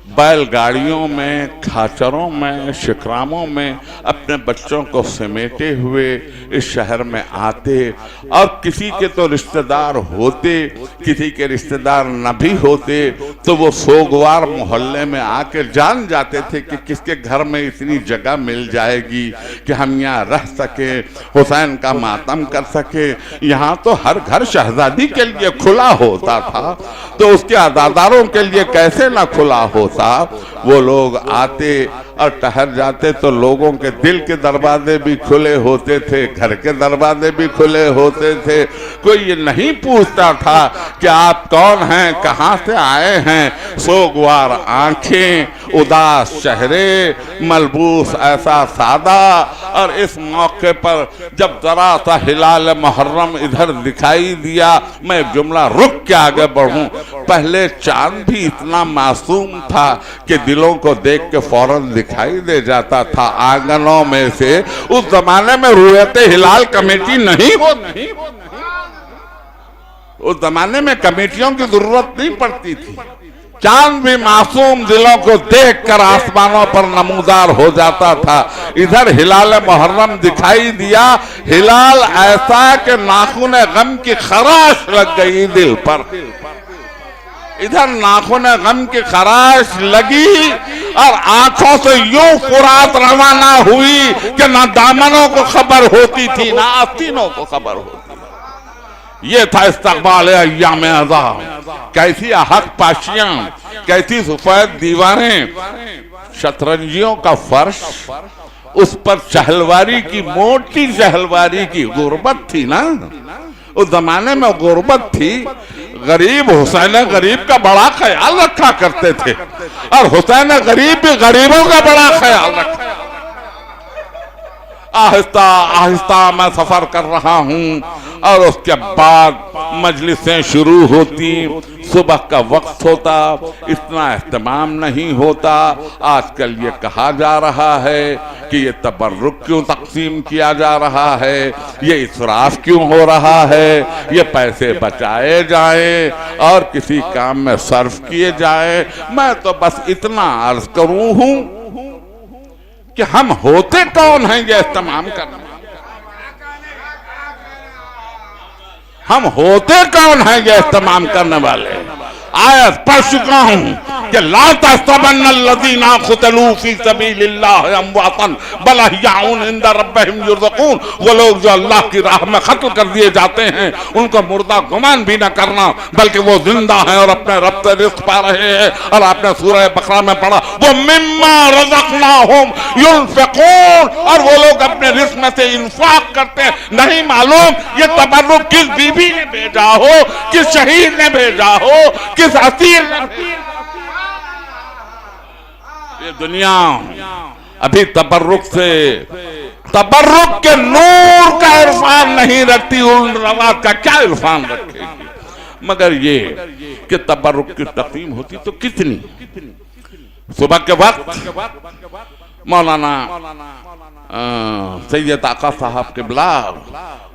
बैलगाड़ियों में, खाचरों में, शिकरामों में अपने बच्चों को समेटे हुए इस शहर में आते। और किसी के तो रिश्तेदार होते, किसी के रिश्तेदार न भी होते, तो वो सोगवार मोहल्ले में आके जान जाते थे कि किसके घर में इतनी जगह मिल जाएगी कि हम यहाँ रह सके, हुसैन का मातम कर सके। यहाँ तो हर घर शहजादी के लिए खुला होता था, तो उसके अदादारों के लिए कैसे ना खुला होता। वो लोग आते और ठहर जाते तो लोगों के दिल के दरवाजे भी खुले होते थे, घर के दरवाजे भी खुले होते थे। कोई ये नहीं पूछता था कि आप कौन हैं, कहाँ से आए हैं। सोगवार आंखें, उदास चेहरे, मलबूस ऐसा सादा। और इस मौके पर जब जरा सा हिलाल मुहर्रम इधर दिखाई दिया, मैं एक जुमला रुक के आगे बढ़ूं। पहले चांद भी इतना मासूम था कि दिलों को देख के फौरन दिखाई दे जाता था आंगनों में से। उस जमाने में रुयते हिलाल कमेटी नहीं होती, उस जमाने में कमेटियों की जरूरत नहीं पड़ती थी। चांद भी मासूम दिलों को देखकर आसमानों पर नमूदार हो जाता था। इधर हिलाल मुहर्रम दिखाई दिया, हिलाल ऐसा कि नाखून गम की खराश लग गई दिल पर। इधर नाखून गम की खराश लगी और आंखों से यूं फुरात रवाना हुई कि ना दामनों को खबर होती थी, ना आस्तीनों को खबर होती। ये था इस्तकबाल अय्याम अज़ा। कैसी हक पाशियां, कैसी सफेद दीवारें, शतरंजियों का फर्श, उस पर चहलवारी की, मोटी चहलवारी की गुर्बत थी ना। उस जमाने में गुर्बत थी। गरीब हुसैन गरीब का बड़ा ख्याल रखा करते थे और हुसैन गरीब भी गरीबों का बड़ा ख्याल रखा। आहिस्ता आहिस्ता मैं सफर कर रहा हूँ और उसके बाद मजलिसें शुरू होती। सुबह का वक्त होता, इतना एहतमाम नहीं होता। आजकल ये कहा जा रहा है कि ये तबर्रुक क्यों तकसीम किया जा रहा है, ये इसराफ क्यों हो रहा है, ये पैसे बचाए जाएं और किसी काम में सर्फ किए जाएं। मैं तो बस इतना अर्ज करूं हूं कि हम होते कौन हैं ये इस्तेमाल करना। हम होते कौन हैं ये इस्तेमाल करने वाले। आयत पढ़ चुका हूं कि ला तहसबन्नल्लज़ीना क़ुतिलू फ़ी सबीलिल्लाहि अमवातन बल अहयाउन इंद रब्बिहिम युरज़क़ून। वो लोग जो अल्लाह की राह में कत्ल कर दिए जाते हैं, उनको मुर्दा गुमान भी न करना, बल्कि वो जिंदा हैं और अपने रब से रिज़्क़ पा रहे हैं। और आपने सूरह बकरा में पढ़ा, वो मिम्मा रज़क़नाहुम युनफ़िक़ून, और वो लोग अपने रिज़्क़ में से इंफाक करते हैं। नहीं मालूम ये तबर्रुक किस बीबी ने भेजा हो, किस शहीद ने भेजा हो, किस असीर ने। ये दुनिया अभी तबर्रुक से, तबर्रुक के नूर का इरफान नहीं रखती, उन रवात का क्या इरफान रखेगी। मगर ये कि तबर्रुक की तक़सीम होती तो कितनी। सुबह के वक्त मौलाना सैयद आका साहब किबला,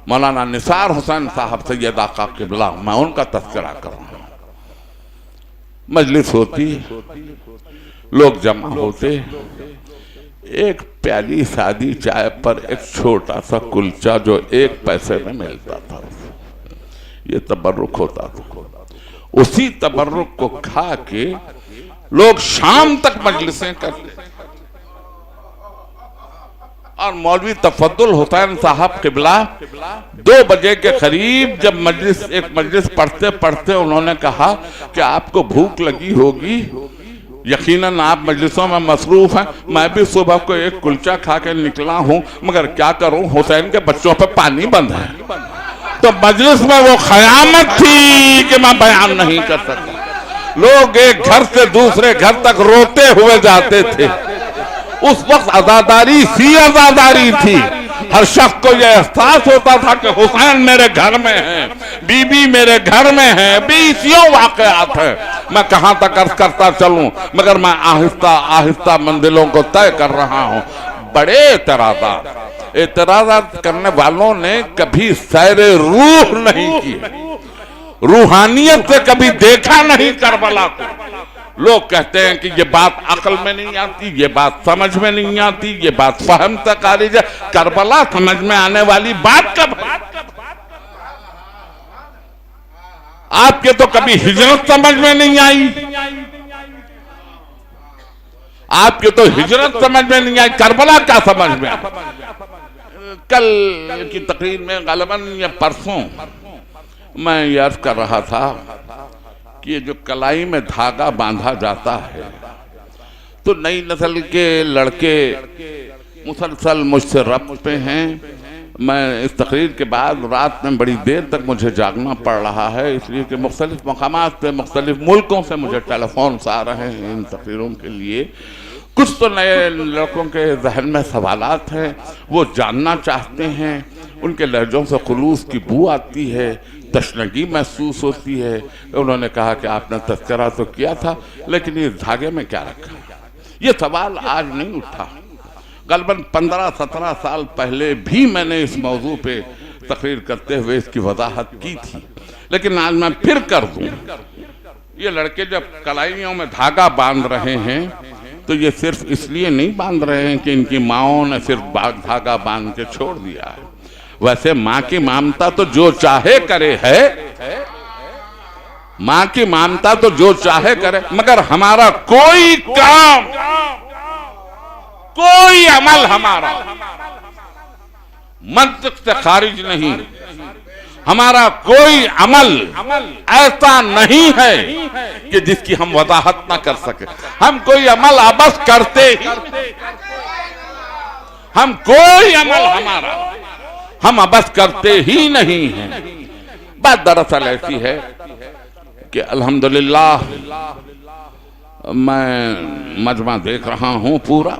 मौलाना निसार हुसैन साहब सैयद आका किबला, मैं उनका तज़किरा कर रहा हूँ। मजलिस होती, लोग जमा होते, एक प्याली सादी चाय पर एक छोटा सा कुलचा जो 1 पैसे में मिलता था, ये तबर्रुक होता था। उसी तबर्रुक को खा के लोग शाम तक मजलिसें करते। और मौलवी तफद्दुल हुसैन साहब किबला 2 बजे के करीब जब एक मजलिस पढ़ते पढ़ते उन्होंने कहा कि आपको भूख लगी होगी, यकीनन आप मजलिसों में मसरूफ हैं, मैं भी सुबह को एक कुलचा खा के निकला हूं, मगर क्या करूं, हुसैन के बच्चों पे पानी बंद है। तो मजलिस में वो क़यामत थी कि मैं बयान नहीं कर सकता। लोग एक घर से दूसरे घर तक रोते हुए जाते थे। उस वक्त आजादारी सी आजादारी थी। हर शख्स को यह एहसास होता था कि हुसैन मेरे घर में है, बीबी मेरे घर में है, बीसियों वाक़यात है। मैं कहां तक अर्ज करता चलूं, मगर मैं आहिस्ता आहिस्ता मंजिलों को तय कर रहा हूं। बड़े एतराज़ात करने वालों ने कभी सैरे रूह नहीं की, रूहानियत से कभी देखा नहीं करबला को। लोग कहते हैं कि ये बात अक्ल में नहीं आती, ये बात समझ में नहीं आती, ये बात फहम तक खारिज है। करबला समझ में आने वाली बात कब है? आपके तो कभी हिजरत समझ में नहीं आई, आपके तो हिजरत समझ में नहीं आई, करबला क्या समझ में आई? कल की तकरीर में गालिबन या परसों मैं ये अर्ज कर रहा था कि ये जो कलाई में धागा बांधा जाता है, तो नई नस्ल के लड़के मुसलसल मुझसे रब्त पे हैं। मैं इस तकरीर के बाद रात में बड़ी देर तक मुझे जागना पड़ रहा है, इसलिए कि मुख्तलिफ मकामात पे मुख्तलिफ मुल्कों से मुझे टेलीफोन्स आ रहे हैं इन तकरीरों के लिए। कुछ तो नए लड़कों के जहन में सवालात हैं, वो जानना चाहते हैं, उनके लहजों से खुलूस की बू आती है, तशनगी महसूस होती है। उन्होंने कहा कि आपने तज़किरा तो किया था, लेकिन ये धागे में क्या रखा? ये सवाल आज नहीं उठा, गलबन 15-17 साल पहले भी मैंने इस मौजू पे तकरीर करते हुए इसकी वजाहत की थी, लेकिन आज मैं फिर कर दूं। ये लड़के जब कलाइयों में धागा बांध रहे हैं, तो ये सिर्फ इसलिए नहीं बांध रहे हैं कि इनकी माओं ने सिर्फ धागा बांध के छोड़ दिया है। वैसे माँ की ममता तो जो चाहे करे है, माँ की ममता तो जो चाहे करे, मगर हमारा कोई काम, कोई अमल हमारा मंतिक से खारिज नहीं। हमारा कोई अमल ऐसा नहीं है कि जिसकी हम वजाहत ना कर सके। हम कोई अमल अबस करते ही, हम कोई अमल हमारा हम अबस करते ही नहीं हैं। बात दरअसल ऐसी है कि अल्हम्दुलिल्लाह मैं मजमा देख रहा हूं पूरा।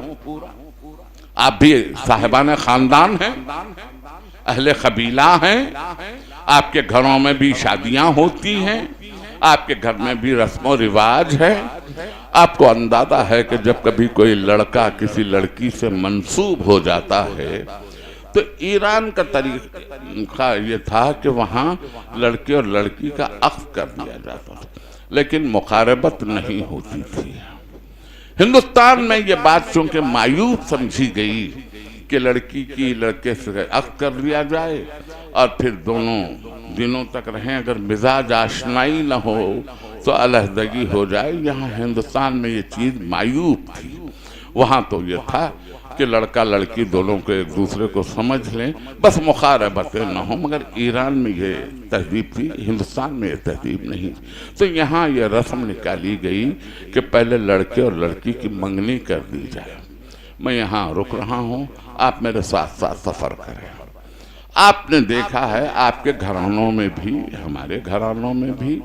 आप भी साहिबान खानदान हैं, अहले कबीला हैं, आपके घरों में भी शादियां होती हैं, आपके घर में भी रस्म रिवाज है। आपको अंदाजा है कि जब कभी कोई लड़का किसी लड़की से मंसूब हो जाता है, तो ईरान का तरीका ये था कि वहाँ लड़के और लड़की का अक्स कर दिया जाता था, लेकिन मुकारबत नहीं होती थी। हिंदुस्तान में ये बात चूंकि मायूब समझी गई कि लड़की की लड़के से अक्स कर लिया जाए और फिर दोनों दिनों तक रहें, अगर मिजाज आशनाई न हो तो अलहदगी हो जाए। यहाँ हिंदुस्तान में ये चीज़ मायूब थी। वहाँ तो ये था कि लड़का लड़की दोनों को एक दूसरे को समझ लें, बस मुखारबतें न हो। मगर ईरान में ये तहजीब थी, हिंदुस्तान में ये तहजीब नहीं। तो यहाँ ये रस्म निकाली गई कि पहले लड़के और लड़की की मंगनी कर दी जाए। मैं यहाँ रुक रहा हूँ, आप मेरे साथ साथ सफ़र करें। आपने देखा है आपके घरानों में भी, हमारे घरानों में भी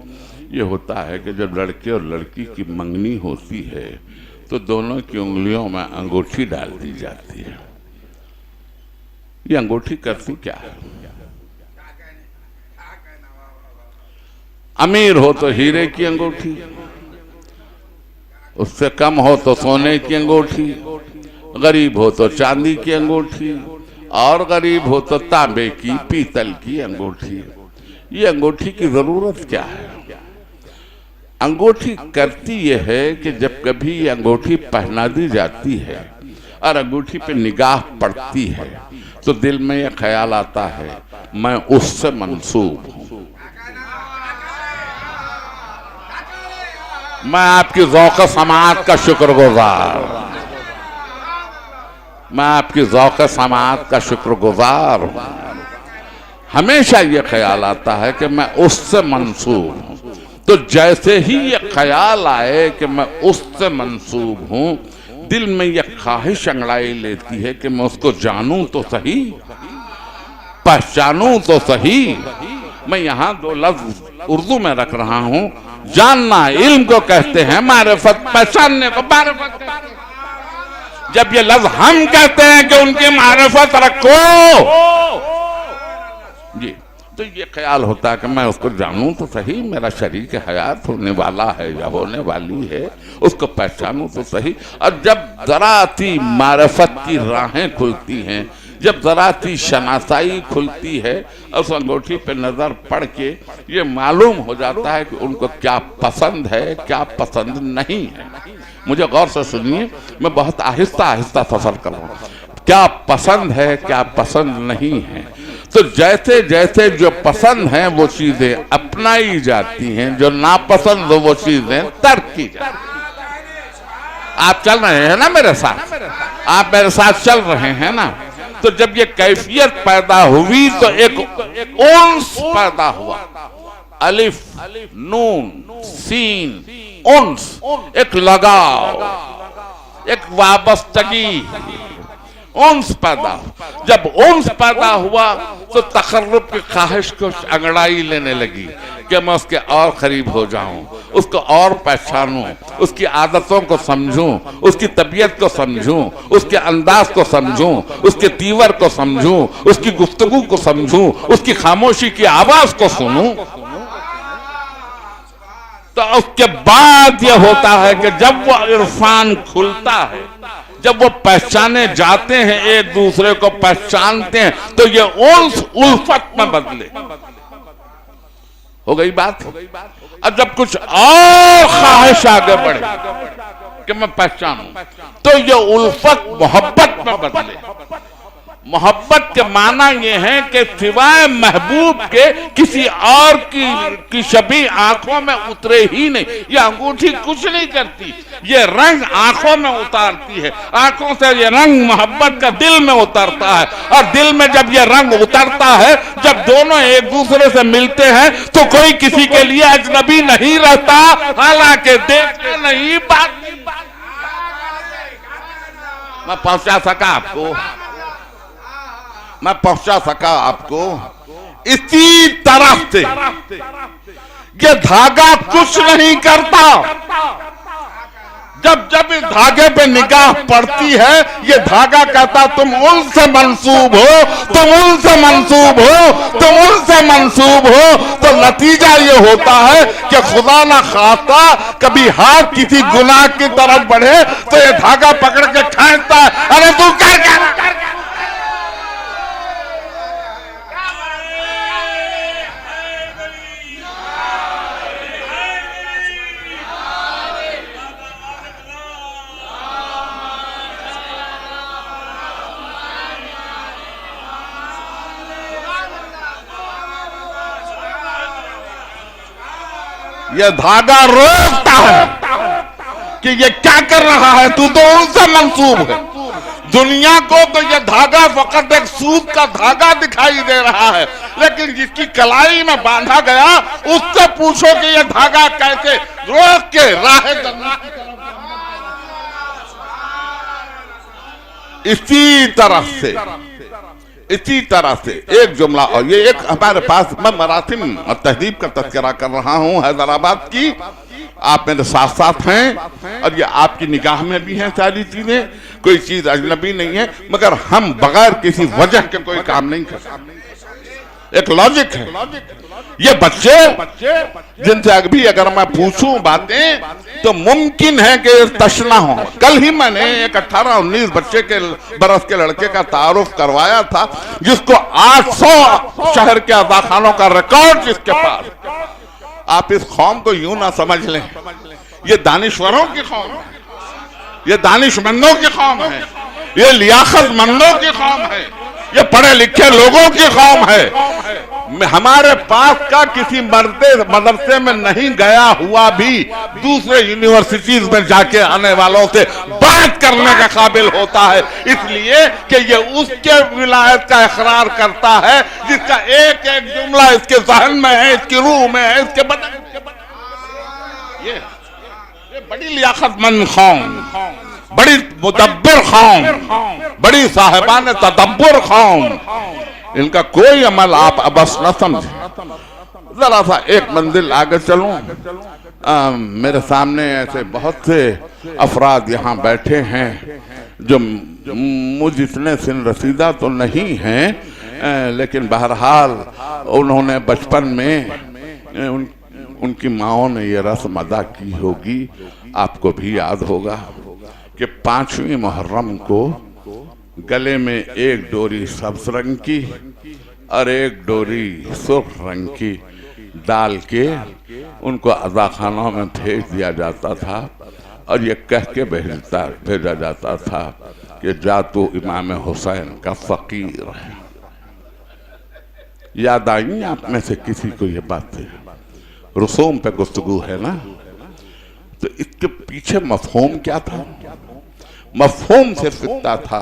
ये होता है कि जब लड़के और लड़की की मंगनी होती है तो दोनों की उंगलियों में अंगूठी डाल दी जाती है। ये अंगूठी करती क्या है? अमीर हो तो हीरे की अंगूठी, उससे कम हो तो सोने की अंगूठी, गरीब हो तो चांदी की अंगूठी, और गरीब हो तो तांबे की, पीतल की अंगूठी। ये अंगूठी की जरूरत क्या है? अंगूठी करती यह है कि जब कभी ये अंगूठी पहना दी जाती है और अंगूठी पे निगाह पड़ती है तो दिल में यह ख्याल आता है मैं उससे मंसूब हूं। मैं आपकी ज़ौक़ समाअत का शुक्रगुजार, मैं आपकी ज़ौक़ समाअत का शुक्रगुजार हूं। हमेशा ये ख्याल आता है कि मैं उससे मंसूब हूं। तो जैसे ही ये ख्याल आए कि मैं उससे मंसूब हूं, दिल में ये ख्वाहिश अंगड़ाई लेती है कि मैं उसको जानूं तो सही, पहचानूं तो सही। मैं यहाँ दो लफ्ज उर्दू में रख रहा हूं। जानना इल्म को कहते हैं, मारिफत पहचानने को मारिफत कहते हैं। जब ये लफ्ज हम कहते हैं कि उनकी मारिफत रखो जी, तो ये ख्याल होता है कि मैं उसको जानूं तो सही, मेरा शरीक हयात होने वाला है या होने वाली है, उसको पहचानूं तो सही। और जब जरा सी मारिफत की राहें खुलती हैं, जब जरा सी शनासाई खुलती है, उस अंगूठी पे नजर पड़ के ये मालूम हो जाता है कि उनको क्या पसंद है, क्या पसंद नहीं है। मुझे गौर से सुनिए, मैं बहुत आहिस्ता आहिस्ता सफर कर रहा हूँ। क्या पसंद है, क्या पसंद नहीं है। तो जैसे जैसे जो पसंद है वो चीजें अपनाई जाती हैं, जो नापसंद हो वो चीजें तर्क की जाती हैं। आप चल रहे हैं ना मेरे साथ, आप मेरे साथ चल रहे हैं ना। तो जब ये कैफियत पैदा हुई तो एक उन्स पैदा हुआ, अलिफ नून सीन उन्स, एक लगाव, एक वाबस्तगी, उन्स पैदा। जब उन्स पैदा हुआ तो तकर्रुब की ख्वाहिश को अंगड़ाई लेने लगी कि मैं उसके और करीब हो जाऊं, उसको और पहचानूं, उसकी आदतों को समझूं, उसकी तबीयत को समझूं, उसके अंदाज को समझूं, उसके तीवर को समझूं, उसकी गुफ्तगू को समझूं, उसकी खामोशी की आवाज को सुनूं। तो उसके बाद यह होता है कि जब वो इरफान खुलता है, जब वो पहचाने जाते हैं, एक दूसरे को पहचानते हैं, तो ये उल्फत में बदले। हो गई बात। अब जब कुछ और ख्वाहिश आगे बढ़े कि मैं पहचानूं, तो ये उल्फत मोहब्बत में बदले। मोहब्बत के माना यह है कि सिवाय महबूब के किसी और की छवि आंखों में उतरे ही नहीं। ये अंगूठी कुछ नहीं करती, ये रंग आंखों में उतारती है, आंखों से ये रंग मोहब्बत का दिल में उतरता है। और दिल में जब ये रंग उतरता है, जब दोनों एक दूसरे से मिलते हैं, तो कोई किसी के लिए अजनबी नहीं रहता, हालांकि देखते नहीं। बात मैं पहुंचा सका आपको, मैं पहुंचा सका आपको। इसी तरह से ये धागा कुछ नहीं करता। जब जब इस धागे पे निगाह पड़ती है, ये धागा कहता तुम उनसे मंसूब हो, तुम उनसे मंसूब हो, तुम उनसे मंसूब हो। तो नतीजा ये होता है कि खुदा ना खास्ता कभी हाथ किसी गुनाह की तरफ बढ़े तो ये धागा पकड़ के खींचता है, अरे तू क्या कर। यह धागा रोकता है कि ये क्या कर रहा है, तू तो उनसे मंसूब है। दुनिया को तो यह धागा फकत एक सूत का धागा दिखाई दे रहा है, लेकिन जिसकी कलाई में बांधा गया उससे पूछो कि यह धागा कैसे रोक के राह जन्नत की तरफ। इसी तरह से एक जुमला, और ये एक हमारे पास, मैं मरासिम और तहजीब का तज़किरा कर रहा हूँ हैदराबाद की, आप मेरे साथ साथ हैं और ये आपकी निगाह में भी हैं सारी चीजें, कोई चीज अजनबी नहीं है, मगर हम बगैर किसी वजह के कोई काम नहीं कर सकते। एक लॉजिक है। ये बच्चे जिनसे अभी अगर मैं पूछूं बातें तो मुमकिन है कि तशना हो। कल ही मैंने एक 18-19 बच्चे के बरस के लड़के का तारुफ करवाया था, जिसको 800 शहर के अदाखानों का रिकॉर्ड जिसके पास। आप इस कौम को यूं ना समझ लें, ये दानिश्वरों की कौम है, ये दानिशमंदों की कौम है, ये लियाकतमंदों की कौम है, ये पढ़े लिखे लोगों की कौम है। हमारे पास का किसी मदरसे में नहीं गया हुआ भी दूसरे यूनिवर्सिटीज में जाके आने वालों से बात करने का काबिल होता है, इसलिए कि ये उसके विलायत का इकरार करता है जिसका एक एक जुमला इसके जहन में है, इसकी रूह में है, इसके बदन। बड़ी लियाकतमंद कौम, बड़ी मुदब्बिर कौम, बड़ी साहिबान तदब्बुर कौम, इनका कोई अमल आप अबस न समझे। जरा सा एक मंजिल आगे चलूं, मेरे सामने ऐसे बहुत से अफराद यहाँ बैठे हैं जो मुझ इतने सिन रसीदा तो नहीं हैं, लेकिन बहरहाल उन्होंने बचपन में उनकी माओं ने ये रस्म अदा की होगी। आपको भी याद होगा कि 5वीं मुहर्रम को गले में एक डोरी सब्ज रंग की और एक डोरी सुर्ख रंग की डाल के उनको अज़ाखानों में भेज दिया जाता था और ये कह के भेजा जाता था कि जा तू इमाम हुसैन का फकीर है। याद आई आप में से किसी को ये बातें? रसूम पे गुफ्तगू है ना, तो इसके पीछे मफहूम क्या था? मफहूम सिर्फ इतना था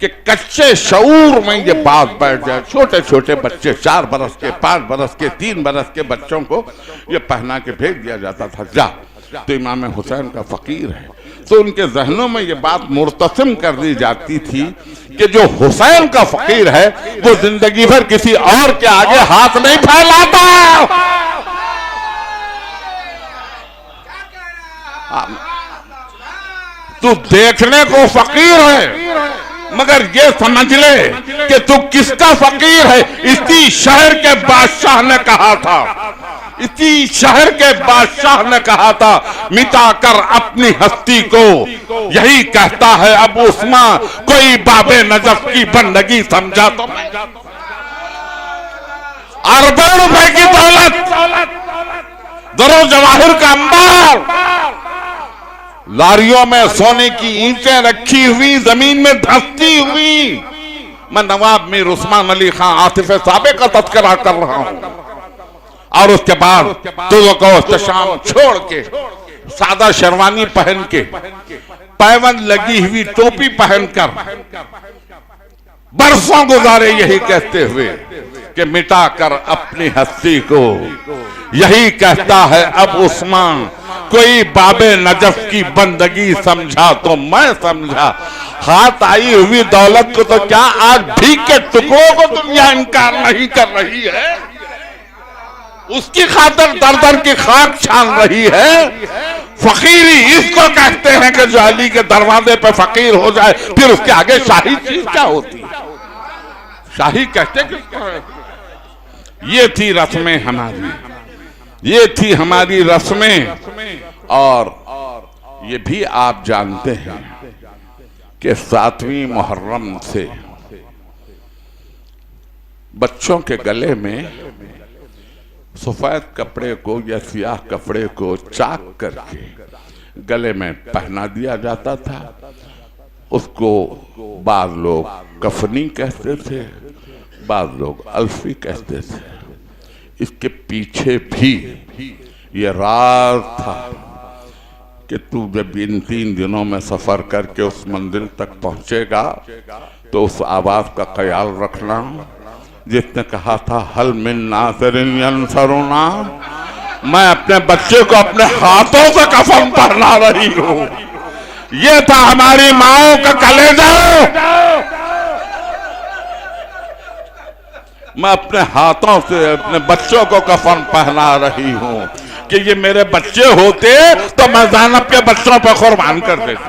कि कच्चे शऊर में ये बात बैठ जाए। छोटे छोटे बच्चे 4 बरस के, 5 बरस के, 3 बरस के बच्चों को ये पहना के भेज दिया जाता था, जा तो इमाम हुसैन का फकीर है। तो उनके जहनों में ये बात मुर्तसिम कर दी जाती थी कि जो हुसैन का फकीर है वो जिंदगी भर किसी और के आगे हाथ नहीं फैलाता। तू देखने को फकीर है मगर ये समझ ले कि तू किसका फकीर है। इसी शहर के बादशाह ने कहा था, इसी शहर के बादशाह ने कहा था, मिटा कर अपनी हस्ती को यही कहता है अब उस्मान, कोई बाबे नजफ की बंदगी समझा तो मैं। अरबों रुपए की दौलत, दरो जवाहिर का अंबार, लारियों में सोने की ईंटें रखी हुई, जमीन में धंसती हुई। मैं नवाब मीर उस्मान अली खान आतिफ साबे का तस्करा कर रहा हूं। और उसके बाद तुझको शाम छोड़ के सादा शेरवानी पहन के, पैबंद लगी हुई टोपी पहनकर बरसों गुजारे यही कहते हुए कि मिटा कर अपनी हस्ती को यही कहता है अब उस्मान, कोई बाबे नजफ की बंदगी समझा तो मैं समझा। हाथ आई हुई दौलत को तो क्या आज भीख के टुकड़ों को दुनिया इनकार नहीं कर रही है? उसकी खातिर दर दर की खाक छान रही है। फकीरी इसको कहते हैं कि जो अली के दरवाजे पे फकीर हो जाए फिर उसके आगे शाही चीज क्या होती है? शाही कहते किसको है? ये थी रस्में हमारी, ये थी हमारी रस्में। और ये भी आप जानते हैं कि 7वीं मुहर्रम से बच्चों के गले में सफेद कपड़े को या सियाह कपड़े को चाक करके गले में पहना दिया जाता था। उसको बाद लोग कफनी कहते थे, बाद लोग अल्फी कहते थे। इसके पीछे भी ये राज था कि तू जब इन 3 दिनों में सफर करके उस मंदिर तक पहुंचेगा तो उस आवाज का ख्याल रखना जिसने कहा था हल मिन नासिरिन यंसरुना। मैं अपने बच्चे को अपने हाथों से कफन पहना रही हूं। ये था हमारी माओं का कलेजा। मैं अपने हाथों से अपने बच्चों को कफन पहना रही हूं कि ये मेरे बच्चे होते तो मैं ज़ैनब के बच्चों पर कुर्बान कर देती।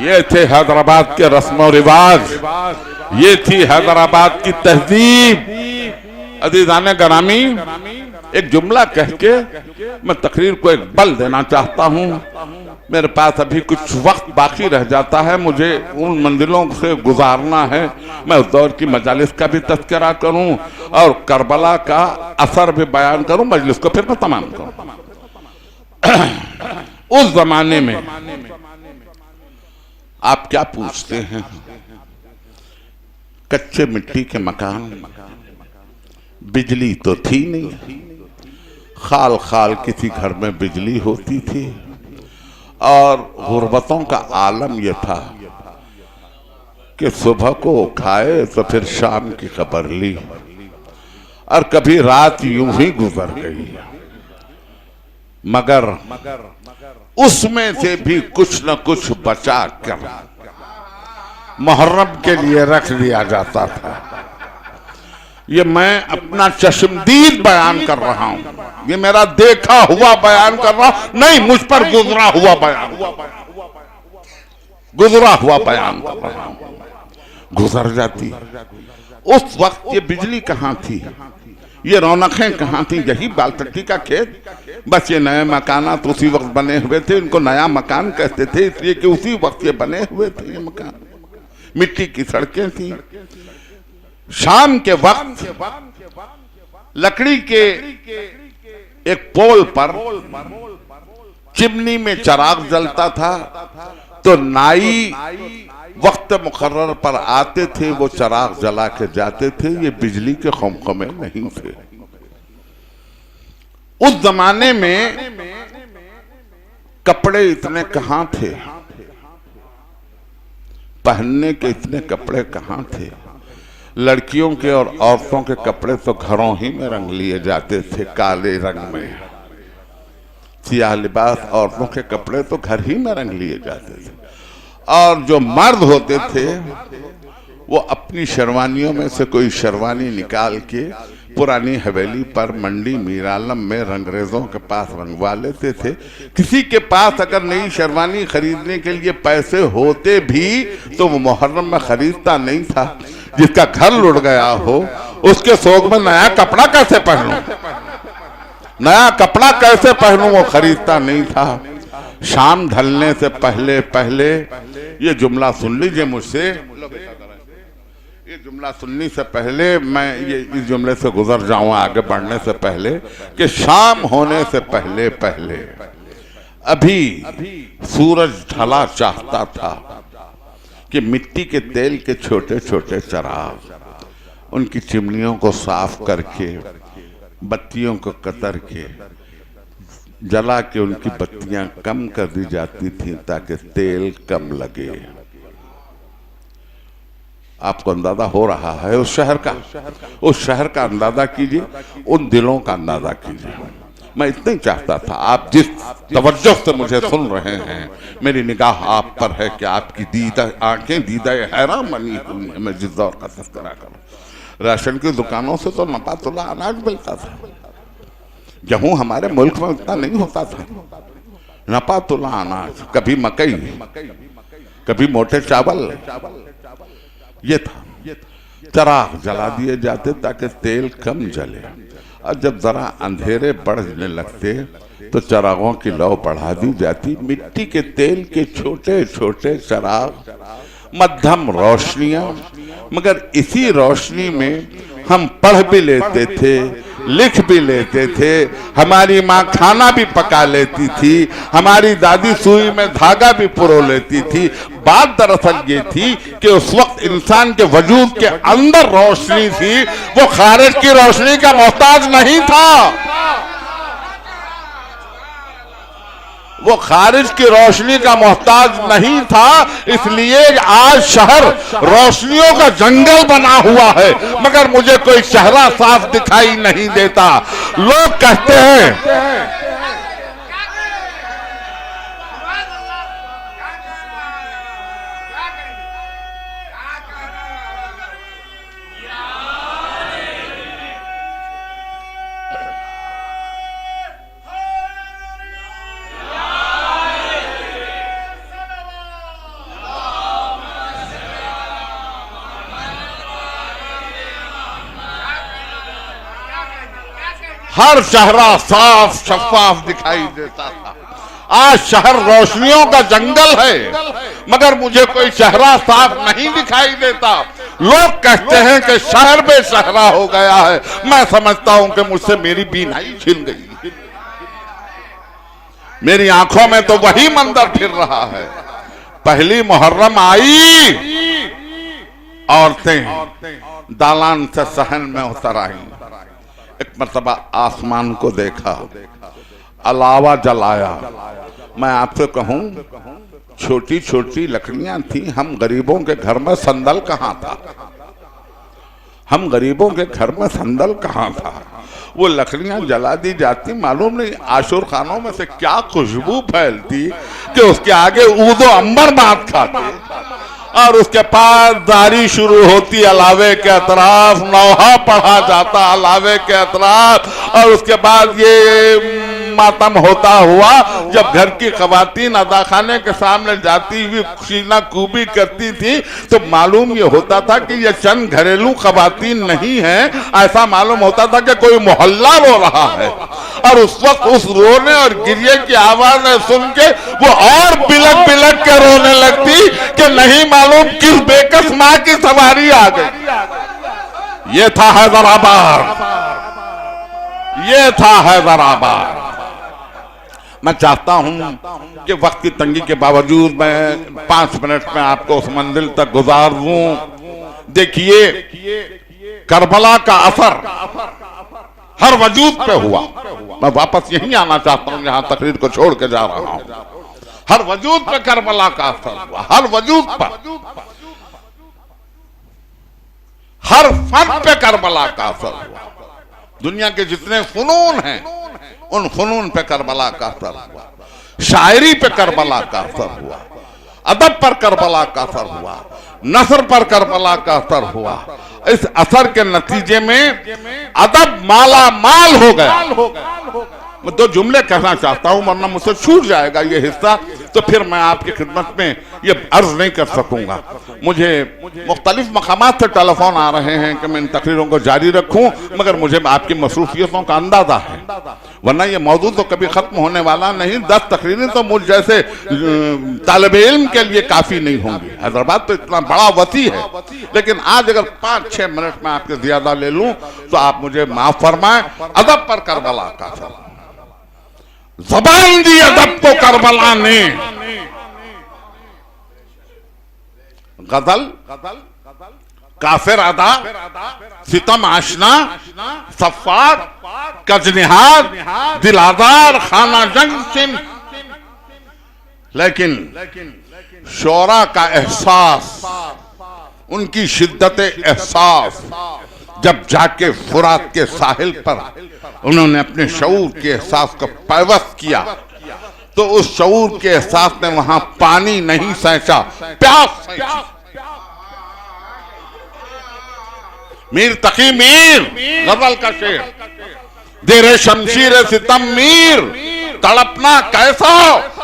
ये थे हैदराबाद के रस्म रिवाज, ये थी हैदराबाद की तहजीब। अजीज़ाने ग्रामी, एक जुमला कह के मैं तकरीर को एक बल देना चाहता हूं। मेरे पास अभी कुछ वक्त बाकी रह जाता है, मुझे उन मंजिलों से गुजारना है। मैं उस दौर की मजालिस का भी तज़किरा करूं और करबला का असर भी बयान करूं, मजलिस को फिर मैं तमाम करूं। उस जमाने में आप क्या पूछते हैं? कच्चे मिट्टी के मकान, बिजली तो थी नहीं। खाल खाल किसी घर में बिजली होती थी और गुर्बतों का आलम यह था कि सुबह को खाए तो फिर शाम की खबर ली और कभी रात यूं ही गुजर गई। मगर उसमें से भी कुछ न कुछ बचा कर मुहर्रम के लिए रख दिया जाता था। ये मैं अपना चश्मदीद बयान कर रहा हूं, ये मेरा देखा हुआ बयान कर रहा हूं, नहीं मुझ पर गुजरा हुआ बयान कर रहा हूं। गुजर जाती उस वक्त ये बिजली कहां थी, ये रौनकें कहां थी? यही बालटट्टी का खेत। बस ये नए मकानात उसी वक्त बने हुए थे, इनको नया मकान कहते थे इसलिए कि उसी वक्त ये बने हुए थे। ये मकान मिट्टी की सड़कें थी। शाम के वक्त लकड़ी के एक पोल पर चिमनी में चिराग जलता था, तो नाई वक्त मुकर्रर पर आते थे, वो चिराग जला के जाते थे। ये बिजली के खमखमे नहीं थे। उस जमाने में कपड़े इतने कहां थे, पहनने के इतने कपड़े कहां थे। लड़कियों के और औरतों के कपड़े तो घरों ही में रंग लिए जाते थे, काले रंग में। सियाह लिबास औरतों के कपड़े तो घर ही में रंग लिए जाते थे। और जो मर्द होते थे वो अपनी शेरवानियों में से कोई शेरवानी निकाल के पुरानी हवेली पर मंडी मीरालम में रंगरेजों के पास रंगवा लेते थे। किसी के पास अगर नई शेरवानी खरीदने के लिए पैसे होते भी तो वो मुहर्रम में खरीदता नहीं था। जिसका घर लुट गया हो उसके शौक में नया कपड़ा कैसे पहनूं, नया कपड़ा कैसे पहनूं, वो खरीदता नहीं था। शाम ढलने से पहले पहले ये जुमला सुन लीजिए मुझसे, ये जुमला सुनने से पहले मैं ये इस जुमले से गुजर जाऊं आगे बढ़ने से पहले कि शाम होने से पहले पहले अभी सूरज ढला चाहता था कि मिट्टी के तेल के छोटे छोटे चिराग उनकी चिमनियों को साफ करके बत्तियों को कतर के जला के उनकी बत्तियां कम कर दी जाती थी ताकि तेल कम लगे। आपको अंदाजा हो रहा है उस शहर का अंदाजा कीजिए, उन दिलों का अंदाजा कीजिए। मैं इतना ही चाहता था, आप जिस तवज्जो से मुझे सुन रहे हैं, मेरी निगाह आप पर है कि आपकी दीदा आंखें दीदा हैरान बनी हुई है। मैं जिस दौर का तस्करा करूं, राशन की दुकानों से तो नपातुल्ला अनाज मिलता था। गेहूं हमारे मुल्क में उतना नहीं होता था। नपातुल्ला अनाज, कभी मकई, कभी मोटे चावल, ये था। चिराग जला दिए जाते ताकि तेल कम जले, और जब जरा अंधेरे बढ़ने लगते तो चिरागों की लौ बढ़ा दी जाती। मिट्टी के तेल के छोटे छोटे चिराग, मध्यम रोशनियां, मगर इसी रोशनी में हम पढ़ भी लेते थे, लिख भी लेते थे। हमारी माँ खाना भी पका लेती थी, हमारी दादी सुई में धागा भी पुरो लेती थी। बात दरअसल ये थी कि उस वक्त इंसान के वजूद के अंदर रोशनी थी, वो खारिज की रोशनी का मोहताज नहीं था। वो खारिज की रोशनी का मोहताज नहीं था। इसलिए आज शहर रोशनियों का जंगल बना हुआ है, मगर मुझे कोई चेहरा साफ दिखाई नहीं देता। लोग कहते हैं हर चेहरा साफ शफाफ दिखाई देता था। आज शहर रोशनियों का जंगल है, मगर मुझे कोई चेहरा साफ नहीं दिखाई देता। लोग कहते हैं कि शहर बेसहरा हो गया है। मैं समझता हूं कि मुझसे मेरी बीनाई छिन गई। मेरी आंखों में तो वही मंजर फिर रहा है। पहली मुहर्रम आई, औरतें दालान से सहन में उतर आई। एक मर्तबा आसमान को देखा, अलावा जलाया। मैं आपसे कहूं, छोटी छोटी लकड़ियां थी। हम गरीबों के घर में संदल कहां था? हम गरीबों के घर में संदल कहाँ था, वो लकड़ियां जला दी जाती, मालूम नहीं आशुर खानों में से क्या खुशबू फैलती कि उसके आगे ऊदो अंबर बात खाते, और उसके पास दारी शुरू होती अलावे के अतराफ, नौहा पढ़ा जाता अलावे के अतराफ, और उसके बाद ये मातम होता हुआ जब घर की खवातीन अदाखाने के सामने जाती हुई सीना कूबी करती थी तो मालूम ये होता था कि ये चंद घरेलू खवातीन नहीं है, ऐसा मालूम होता था कि कोई मोहल्ला रो रहा है। और उस वक्त उस रोने और गिरिए की आवाज सुन के वो और बिलक बिलक के रोने लगती कि नहीं मालूम किस बेकस माँ की सवारी आ गई। ये था हैदराबाद, ये था हैदराबाद। मैं चाहता हूं कि वक्त की तंगी के बावजूद मैं 5 मिनट में आपको उस मंजिल तक गुजार दूं। देखिए, करबला का असर हर वजूद पे हुआ। मैं वापस यहीं आना चाहता हूं जहां तकरीर को छोड़ के जा रहा हूं। हर वजूद पे करबला का असर हुआ, हर वजूद पर, हर फन पे करबला का असर हुआ। दुनिया के जितने फनून हैं उन फनून पे करबला का असर हुआ, शायरी पे करबला का असर हुआ, अदब पर करबला का असर हुआ, नसर पर करबला का असर हुआ। इस असर के नतीजे में अदब माला माल हो गया। मैं 2 जुमले कहना चाहता हूं वरना मुझसे छूट जाएगा ये हिस्सा, तो फिर मैं आपकी खिदमत में ये अर्ज नहीं कर सकूंगा। मुझे मुख्तलिफ मकामात से टेलीफोन आ रहे हैं कि मैं इन तकरीरों को जारी रखूं, मगर मुझे आपकी मसरूफियतों का अंदाजा है, वरना ये मौजूद तो कभी खत्म होने वाला नहीं। 10 तकरीरें तो मुझ जैसे तालिब इल्म के लिए काफी नहीं होंगी। हैदराबाद तो इतना बड़ा वसी है, लेकिन आज अगर 5-6 मिनट में आपके ज्यादा ले लूं तो आप मुझे माफ फरमाएं। अदब पर करबला का असर, ज़बान दी अदब को करबला ने, गजल काफिर अदा, सितम आशना, सफ़ार, कजनिहाद, दिलादार, खाना जंग सिम, लेकिन शोरा का एहसास, उनकी शिद्दत एहसास, जब जाके फुरात के साहिल पर उन्होंने अपने शऊर के एहसास को पैवस्त किया तो उस शऊर के एहसास ने वहां पानी नहीं सैंचा, प्यास सैंची। मीर तकी मीर गजल का शेर, देरे शमशीर सितम मीर, तड़पना कैसा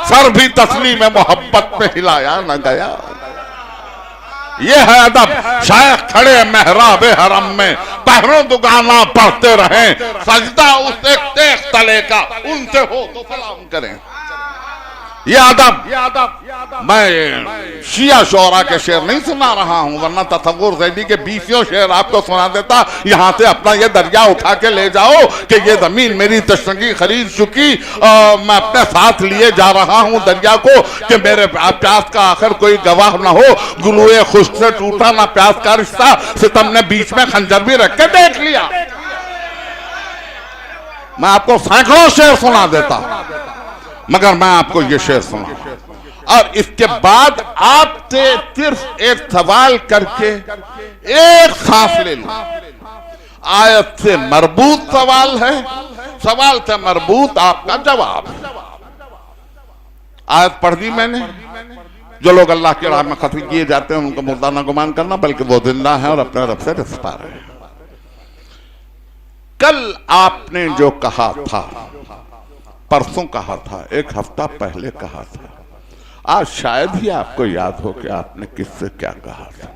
सर भी तस्लीम मोहब्बत में हिलाया न गया। ये है अदब। शायख खड़े मेहराब हरम में पहरों दुगाना पढ़ते रहे, सजदा उस एक तले का उनसे हो तो सलाम करें। ये अदब। मैं शिया शोरा के शेर नहीं सुना रहा हूं, वरना तसव्वुर ज़ैदी के 20 शेर आपको सुना देता। यहां से अपना ये दरिया उठा के ले जाओ कि ये जमीन मेरी तशनगी खरीद चुकी, मैं अपने साथ लिए जा रहा हूं दरिया को कि मेरे प्यास का आखिर कोई गवाह ना हो। गुलूए खुश्क से टूटा ना प्यास का रिश्ता, सितम ने बीच में खंजर भी रख के देख लिया। मैं आपको सैकड़ों शेर सुना देता, मगर मैं आपको ये शेर सुना, और इसके बाद आपसे सिर्फ एक सवाल करके एक सांस ले लूं। आयत से मरबूत सवाल है, सवाल से मरबूत आपका जवाब। आयत पढ़ दी मैंने। जो लोग अल्लाह के राह में खत्म किए जाते हैं उनको मुर्दा ना गुमान करना, बल्कि वो जिंदा है और अपने रब से रिश्ता पा रहे हैं। कल आपने जो कहा था, परसों कहा था, 1 हफ्ता पहले कहा था, आज शायद ही आपको याद हो कि आपने किससे क्या कहा था।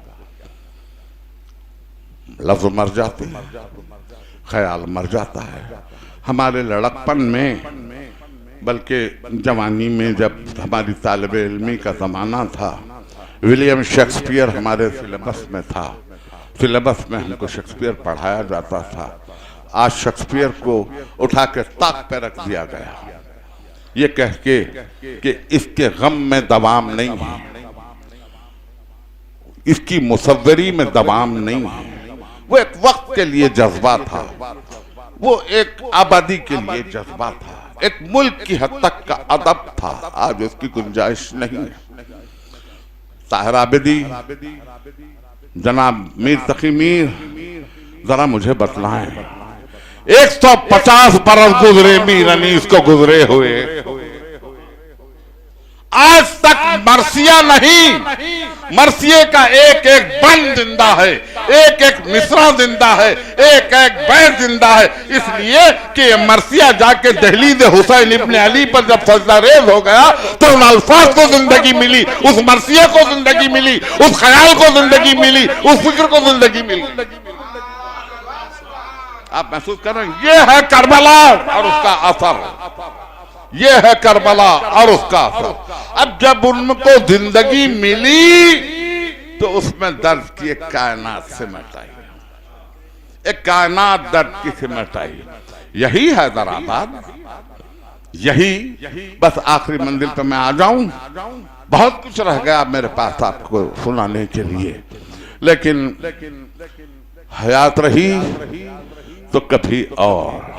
लफ्ज मर जाते हैं, ख्याल मर जाता है। हमारे लड़कपन में, बल्कि जवानी में, जब हमारी तालिबे इल्मी का ज़माना था, विलियम शेक्सपियर हमारे सिलेबस में था। सिलेबस में हमको शेक्सपियर पढ़ाया जाता था। आज शेक्सपियर को उठा के ताक पे रख दिया गया, ये कह के कि इसके गम में दवाम नहीं है, इसकी मुसव्वरी में दवाम नहीं है। वो एक वक्त के लिए जज्बा था, वो एक आबादी के लिए जज्बा था, एक मुल्क की हद तक का अदब था। आज उसकी गुंजाइश नहीं है। ताहिर आबिदी, जनाब मीर तकी मीर, जरा मुझे बतलाएं। 150 बरस गुजरे मीर अनीस को गुजरे हुए, आज तक मरसिया नहीं, मरसिए का एक एक बन जिंदा है, एक एक मिसरा जिंदा है, एक एक बैर जिंदा है। इसलिए कि मरसिया जाके दहलीज हुसैन इब्ने अली पर जब सजदा रेज हो गया तो उन अल्फाज को जिंदगी मिली, उस मरसिया को जिंदगी मिली, उस ख्याल को जिंदगी मिली, उस फिक्र को जिंदगी मिली। आप महसूस कर रहे हैं, ये है करबला और उसका असर, ये है करबला और उसका असर। अब जब उनको जिंदगी मिली तो उसमें दर्द की एक कायनात सिमट आई, एक कायनात दर्द की सिमट आई। यही है दराबाद, यही बस आखिरी मंजिल पे मैं आ जाऊं। बहुत कुछ रह गया मेरे पास आपको सुनाने के लिए, लेकिन हयात रही तो कभी और।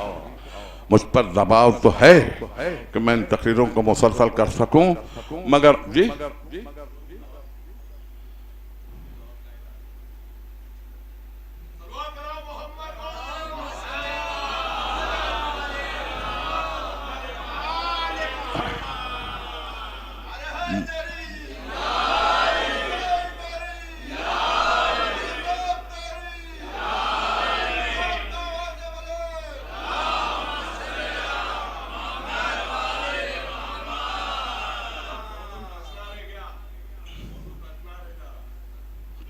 मुझ पर दबाव तो है कि मैं इन तकरीरों को मुसलसल कर सकूं, मगर जी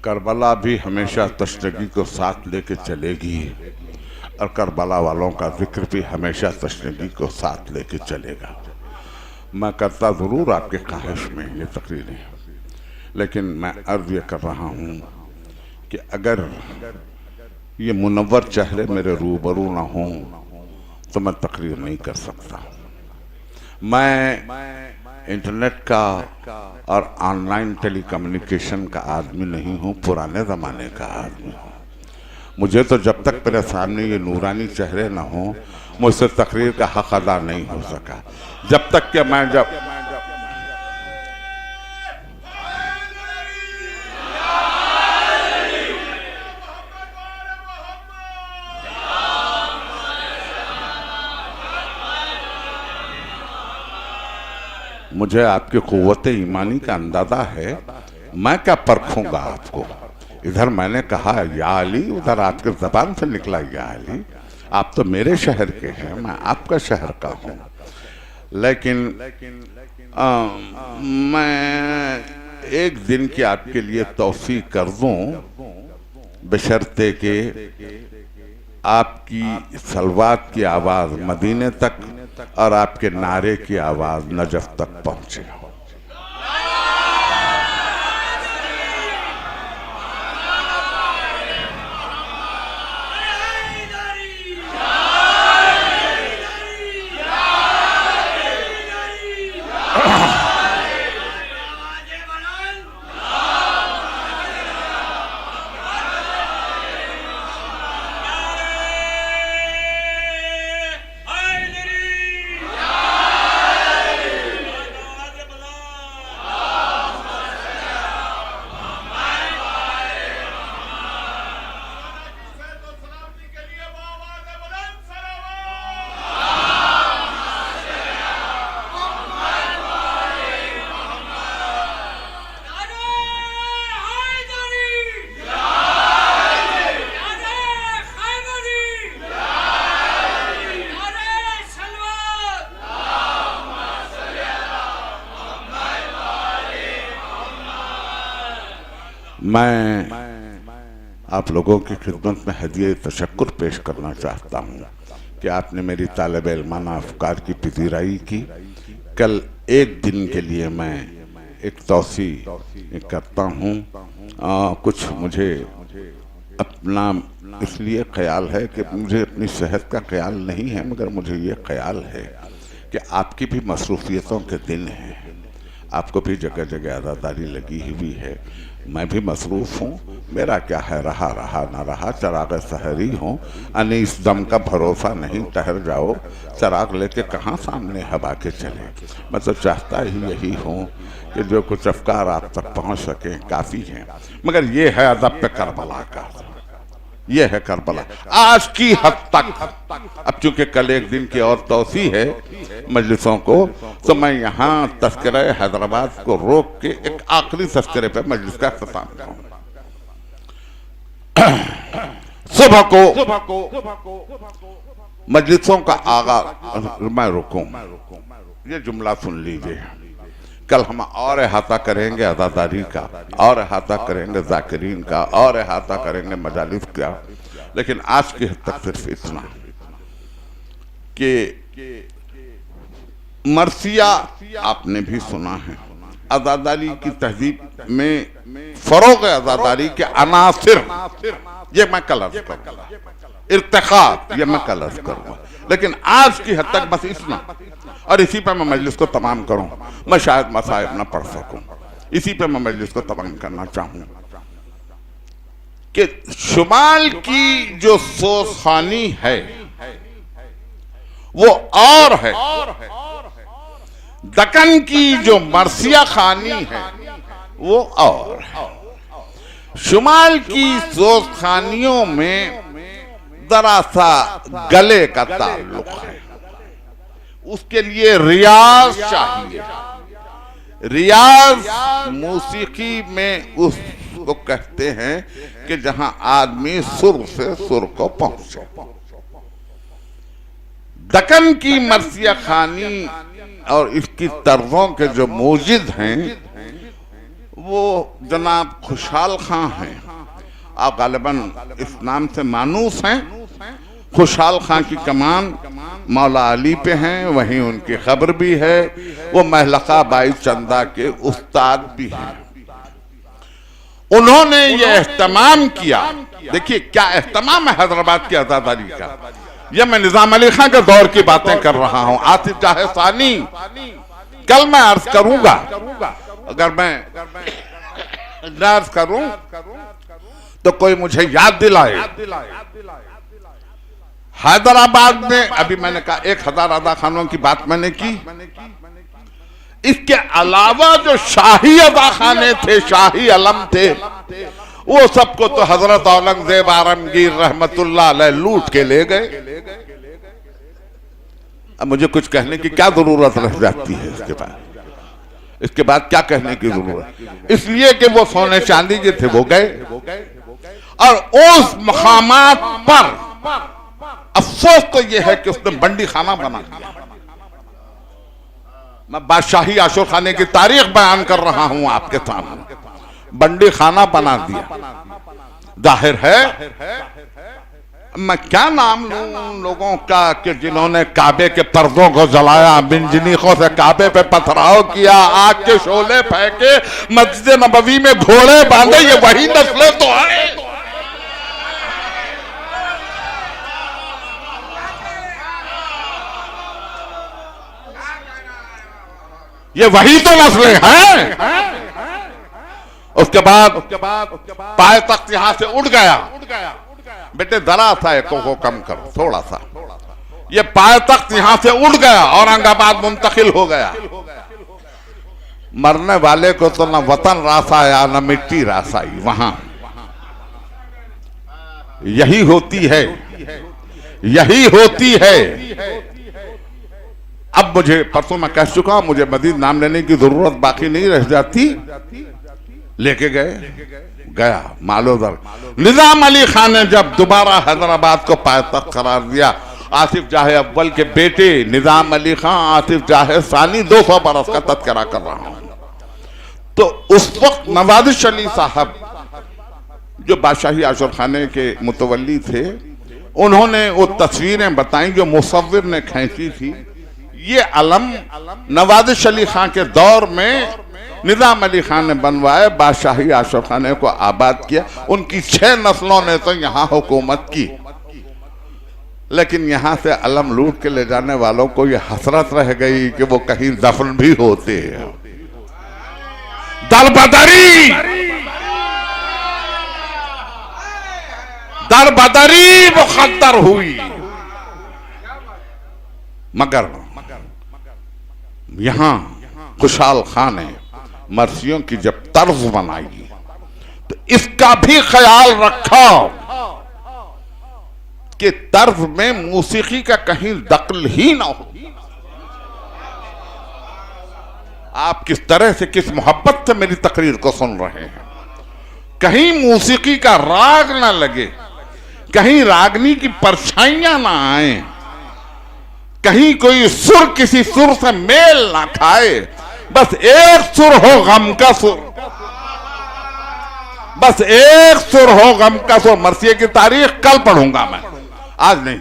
करबला भी हमेशा तशनगी को साथ लेके चलेगी और करबला वालों का जिक्र भी हमेशा तशनगी को साथ लेके चलेगा। मैं करता ज़रूर आपके ख्वाहिश में ये तकरीरें, लेकिन मैं अर्ज़ ये कर रहा हूँ कि अगर ये मुनव्वर चेहरे मेरे रूबरू ना हों तो मैं तकरीर नहीं कर सकता। मैं इंटरनेट का और ऑनलाइन टेलीकम्युनिकेशन का आदमी नहीं हूँ, पुराने ज़माने का आदमी हूँ। मुझे तो जब तक मेरे सामने ये नूरानी चेहरे ना हों मुझसे तकरीर का हक अदा नहीं हो सका। जब तक कि मैं मुझे आपकी क़ुव्वत ईमानी का अंदाज़ा है, मैं क्या परखूंगा आपको। इधर मैंने कहा या अली, उधर आपके ज़बान से निकला या अली। आप तो मेरे शहर के हैं, मैं आपका शहर का हूँ, लेकिन मैं एक दिन की आपके लिए तौसीक कर दूँ, बशर्ते के आपकी सलवात की आवाज़ मदीने तक और आपके नारे की आवाज़ नजफ तक पहुँचे। मैं आप लोगों की खिदमत में हदिये तशक्कुर पेश करना चाहता हूँ कि आपने मेरी तालिब इल्माना अफ़कार की पजीराई की। कल एक दिन के लिए मैं एक तौसी करता हूँ। कुछ मुझे अपना इसलिए ख्याल है कि मुझे अपनी सेहत का ख्याल नहीं है, मगर मुझे ये ख्याल है कि आपकी भी मसरूफियतों के दिन हैं, आपको भी जगह जगह आज़ादारी लगी हुई है, मैं भी मसरूफ़ हूँ। मेरा क्या है, रहा रहा ना रहा, चराग सहरी हूँ, अनीस दम का भरोसा नहीं, ठहर जाओ चराग लेके कहाँ सामने हवा के चले। मैं तो चाहता ही यही हूँ कि जो कुछ अफकार आप तक पहुँच सकें काफ़ी हैं, मगर ये है अदब पे करबला का। ये है करबला आज की हद तक। अब चूंकि कल एक दिन की और तौसी है मजलिसों को, तो मैं यहाँ तस्करे हैदराबाद को रोक के एक आखिरी तस्करे पे मजलिस का इख्तिताम करूँ। सुबह को मजलिसों का आगाज, मैं रुकूं, ये जुमला सुन लीजिए। कल हम और अहाता करेंगे अदादारी का, और अहाता करेंगे जाकिरीन का, और अहाता करेंगे मजालिस का, लेकिन आज की हद तक सिर्फ इतना कि मरसिया आपने भी सुना है। अदादारी की तहजीब में फरोग अदादारी के अनासिर, ये मैं कल अर्ज करूंगा, इर्तिखा ये मैं कल अर्ज करूंगा, लेकिन आज की हद तक बस इतना, और इसी पे मैं मजलिस को तमाम करूं। मैं शायद मसाइब ना पढ़ सकूं, इसी पे मैं मजलिस को तमाम करना चाहूं कि शुमाल की जो सोखानी है वो और है, दक्कन की जो मरसिया खानी है वो और है। शुमाल की सोखानियों में जरा सा गले का ताल्लुक है, उसके लिए रियाज चाहिए। रियाज मौसीकी में उसको कहते हैं कि जहां आदमी सुर से सुर को पहुंचे। दक्कन की मरसिया खानी और इसकी तर्जों के जो मौजिद हैं वो जनाब खुशहाल खां हैं। आप गालिबन इस नाम से मानूस हैं। खुशहाल खां की कमान मौला अली पे हैं, वहीं उनकी खबर भी है। वो महलका बाई चंदा के उस्ताद भी हैं। उन्होंने ये एहतमाम किया। देखिए क्या एहतमाम है हैदराबाद की अदादारी का। ये मैं निजाम अली खां के दौर की बातें कर रहा हूं। आतिफ जाहे सानी कल मैं अर्ज करूंगा, अगर मैं अर्ज करूं तो कोई मुझे याद दिलाए। हैदराबाद में अभी मैंने कहा 1000 अदा खानों की बात मैंने की। इसके अलावा जो शाही अदा खाने थे, शाही अलम थे, वो सबको तो हजरत औरंगजेब आलमगीर रहमतुल्लाह अलैह लूट के ले गए। अब मुझे कुछ कहने की क्या जरूरत रह जाती है इसके बाद क्या कहने की जरूरत, इसलिए कि वो सोने चांदी जो थे वो गए। और उस मकामात पर अफसोस तो यह है कि उसने बंडी खाना बना दिया। मैं बादशाही आशुर खाने की तारीख बयान कर रहा हूं आपके सामने। बंडी खाना बना दिया। जाहिर है मैं क्या नाम लूं उन लोगों का कि जिन्होंने काबे के पर्दों को जलाया, बिनजनीकों से काबे पे पथराव किया, आग के शोले फेंके, मस्जिद नबवी में घोड़े बांधे। ये वही नस्लें तो है। ये वही तो नस्लें हैं। उसके बाद पाए तख्त यहां से उड़ गया। बेटे जरा सा एको को कम करो थोड़ा सा। ये पाए तख्त यहां से उड़ गया, औरंगाबाद मुंतकिल हो गया। मरने वाले को तो न वतन रास आया न मिट्टी रास आई। वहां यही होती है, यही होती है। अब मुझे परसों मैं कह चुका हूं, मुझे मजीद नाम लेने की जरूरत बाकी नहीं रह जाती। लेके गया मालोदर। निजाम अली खान ने जब दोबारा हैदराबाद को पायतख्त करार दिया, आसिफ जाहे अव्वल के बेटे निजाम अली खान, आसिफ जाहे सानी, 200 बरस का तस्करा कर रहा हूं। तो उस वक्त नवाजिश अली साहब जो बादशाही आशुर खाने के मुतवल्ली थे, उन्होंने वो तस्वीरें बताई जो मुसव्विर ने खींची थी। ये अलम नवाजिश अली खान के दौर में निजाम अली खान ने बनवाए, बादशाही आशुर खाने को आबाद किया। उनकी 6 नस्लों ने तो यहाँ हुकूमत की, लेकिन यहाँ से अलम लूट के ले जाने वालों को ये हसरत रह गई कि वो कहीं दफन भी होते हैं। दरबदरी दरबदरी मुकद्दर हुई, मगर यहां खुशहाल खान ने मर्सियों की जब तर्ज बनाई तो इसका भी ख्याल रखा कि तर्ज में मौसीकी का कहीं दखल ही ना हो। आप किस तरह से, किस मोहब्बत से मेरी तकरीर को सुन रहे हैं। कहीं मौसीकी का राग ना लगे, कहीं रागनी की परछाइयां ना आए, कहीं कोई सुर किसी सुर से मेल ना खाए। बस एक सुर हो गम का सुर, बस एक सुर हो गम का सुर। मरसिए की तारीख कल पढ़ूंगा मैं, आज नहीं।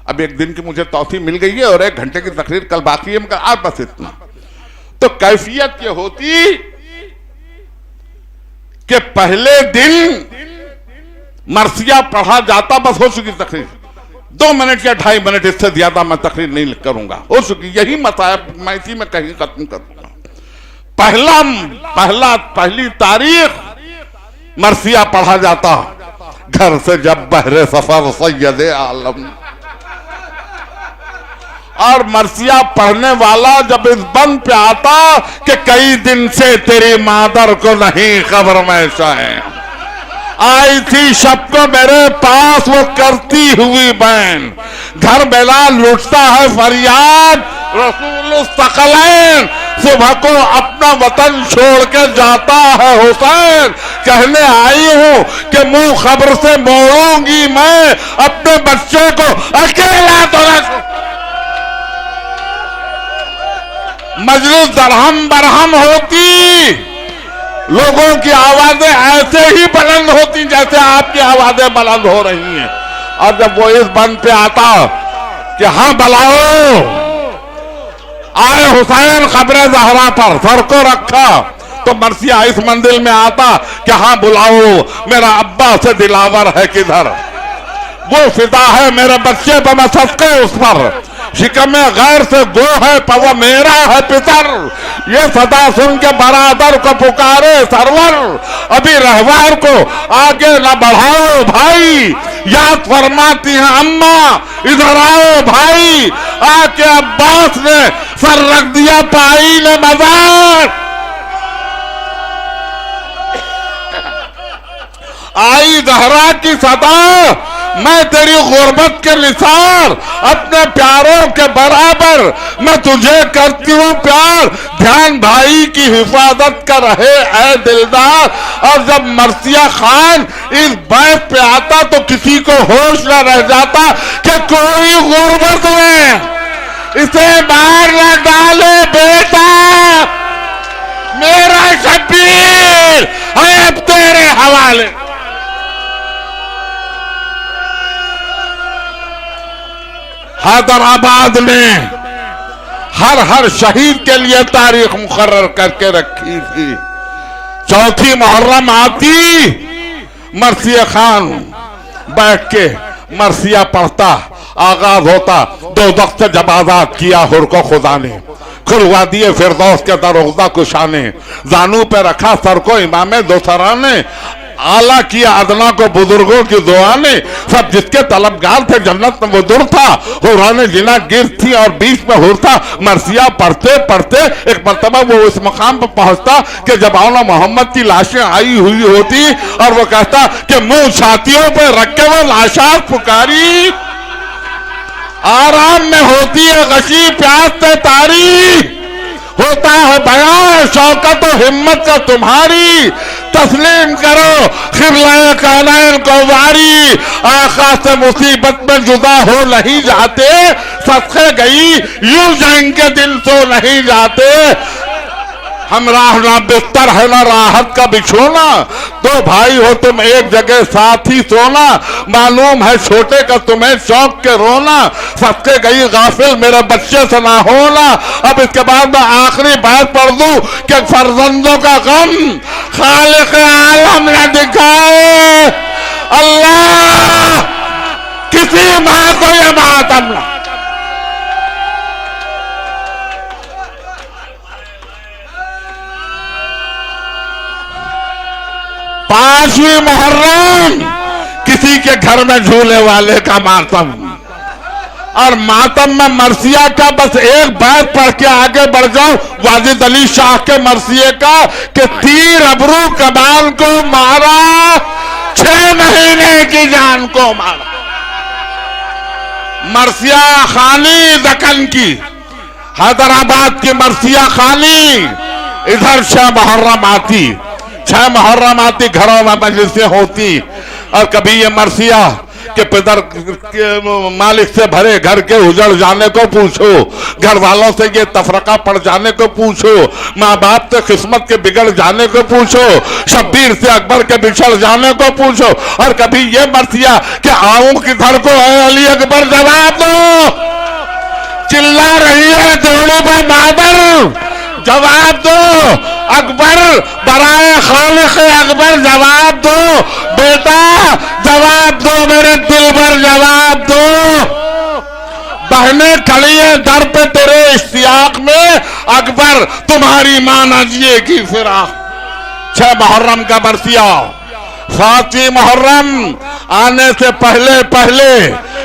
अब एक दिन की मुझे तौसीफ मिल गई है और 1 घंटे की तकरीर कल बाकी है, मगर आज बस इतना। तो कैफियत ये होती कि पहले दिन मरसिया पढ़ा जाता, बस हो चुकी तकरीर। 2 मिनट या 2.5 मिनट, इससे ज्यादा मैं तकरीर नहीं करूंगा, हो चुकी। यही मसायब मैं इसी में कहीं खत्म करूंगा। पहली तारीख मरसिया पढ़ा जाता, घर से जब बहरे सफर सैयद आलम। और मरसिया पढ़ने वाला जब इस बंद पे आता कि कई दिन से तेरी मादर को नहीं खबर में शायद आई थी शब को मेरे पास वो करती हुई बहन। घर बेलाल लुटता है फरियाद, रसूल सकलैन सुबह को अपना वतन छोड़ के जाता है हुसैन। कहने आई हूं कि मुंह खबर से मोड़ूंगी मैं अपने बच्चों को अकेला तो मजलिस दरहम बरहम होती, लोगों की आवाजें ऐसे ही बुलंद होती जैसे आपकी आवाजें बुलंद हो रही हैं। और जब वो इस बंद पे आता कि हाँ बुलाओ, आए हुसैन खबरे जहरा पर, सर को रखा, तो मरसिया इस मंजिल में आता कि हाँ बुलाओ, मेरा अब्बा से दिलावर है किधर, वो फिदा है मेरे बच्चे पर, मैं सस्ते उस पर, शिकम गैर से गो है पर वो मेरा है पितर। ये सदा सुन के बरादर को पुकारे सरवर, अभी रहवार को आगे न बढ़ाओ भाई। याद फरमाती हैं अम्मा, इधर आओ भाई। आके अब्बास ने सर रख दिया पाई ने मजार। आई जहरा की सदा, मैं तेरी गुर्बत के निसार, अपने प्यारों के बराबर मैं तुझे करती हूँ प्यार। ध्यान भाई की हिफाजत कर रहे ऐ दिलदार। और जब मरसिया खान इस बैत पे आता तो किसी को होश न रह जाता कि कोई गुर्बत में इसे बाहर न डाले बेटा, मेरा शबीर है अब तेरे हवाले। हैदराबाद में हर शहीद के लिए तारीख मुकर्रर करके रखी थी। 4 मुहर्रम आती, मरसिया खान बैठ के मरसिया पढ़ता, आगाज होता। 2 वक्त जब आजाद किया हुर को खुदा ने, खुलवा दिए फिरदौस के दरोजा कुशाने, जानू पे रखा सर को इमामे दोसरा ने, आला किया अदना को बुजुर्गों की दुआ ने। सब जिसके तलबगार थे जन्नत में वो दूर था, हुराने जिना गिर थी और बीच में हुर था। मरसिया पढ़ते पढ़ते एक मर्तबा वो इस मकाम पर पहुंचता कि जब औला मोहम्मद की लाशें आई हुई होती और वो कहता कि मुंह छातियों पे रख के वो लाशात पुकारी, आराम में होती है गशी प्यास से तारी, होता है बयान शौकत और हिम्मत का तुम्हारी। तस्लीम करो खिबला कानैन को वारी, आका से मुसीबत में जुदा हो नहीं जाते, सदके गई यूं जाएंगे दिल सो नहीं जाते। हम राह ना बिस्तर है ना राहत का बिछोना, 2 भाई हो तुम एक जगह साथ ही सोना, मालूम है छोटे का तुम्हें शौक के रोना, सबके गई गाफिल मेरे बच्चे से ना होना। अब इसके बाद मैं आखिरी बात पढ़ दूं कि फर्जंदों का गम खालिक आलम न दिखाए अल्लाह, किसी माँ को ये मातम ना। पांचवीं मुहर्रम किसी के घर में झूले वाले का मातम, और मातम में मरसिया का बस एक बात पढ़ के आगे बढ़ जाओ, वाजिद अली शाह के मरसिए का कि तीर अबरू कमाल को मारा, 6 महीने की जान को मारा। मरसिया खानी दक्कन की, हैदराबाद की मरसिया खानी, इधर 6 मुहर्रम आती, 6 मुहर्रम आती, घरों में मजलिसें होती। और कभी ये मरसिया के पितर के मालिक से भरे घर के उजड़ जाने को पूछो, घर वालों से ये तफरका पड़ जाने को पूछो, माँ बाप से किस्मत के बिगड़ जाने को पूछो, शब्बीर से अकबर के बिछड़ जाने को पूछो। और कभी ये मरसिया कि आऊं किधर को है अली अकबर, जवाब दो। चिल्ला रही है दोनों पर बादल, जवाब दो। अकबर बराए खालिक अकबर, जवाब दो बेटा, जवाब दो मेरे दिल पर, जवाब दो। बहने खड़ी है दर पे तेरे इश्तियाक में, अकबर तुम्हारी मां न जिएगी फिराक। 6 मुहर्रम का बरसिया, 7वीं मुहर्रम आने से पहले पहले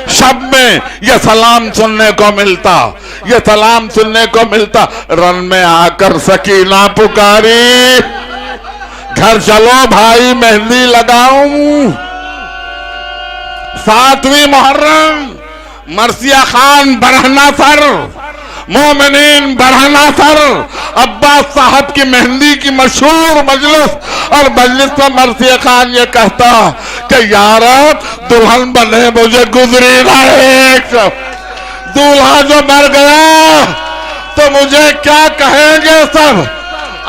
शब में यह सलाम सुनने को मिलता, यह सलाम सुनने को मिलता। रन में आकर सकीना पुकारी, घर चलो भाई मेहंदी लगाऊं। 7वीं मुहर्रम मरसिया खान बरहना सर, मोमिनीन बरहना सर, अब्बास साहब की मेहंदी की मशहूर मजलिस। और मजलिस में मरसिया खान ये कहता कि यार दुल्हन बने मुझे गुजरी ना एक, दूल्हा जो मर गया तो मुझे क्या कहेंगे सब।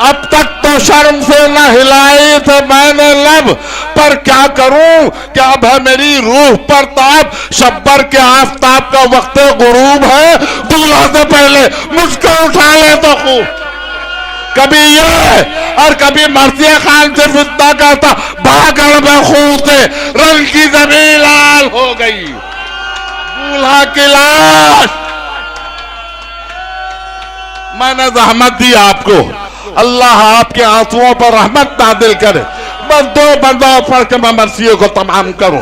अब तक तो शर्म से न हिलाई थे मैंने लब, पर क्या करूं, क्या है मेरी रूह पर ताप। शब्बर के आफताब का वक्त गुरूब है, दूल्हा से पहले मुझको उठा ले तो खूब। कभी ये और कभी मरसिया खान से फित्ता करता, भागड़ में खून से रंग की जमीन लाल हो गई, दूल्हा की लाश। मैंने जहमत दी आपको, अल्लाह आपके आंसुओं पर रहमत नादिल करे। बस 2 बंदों पर के मैं मरसिए को तमाम करूं,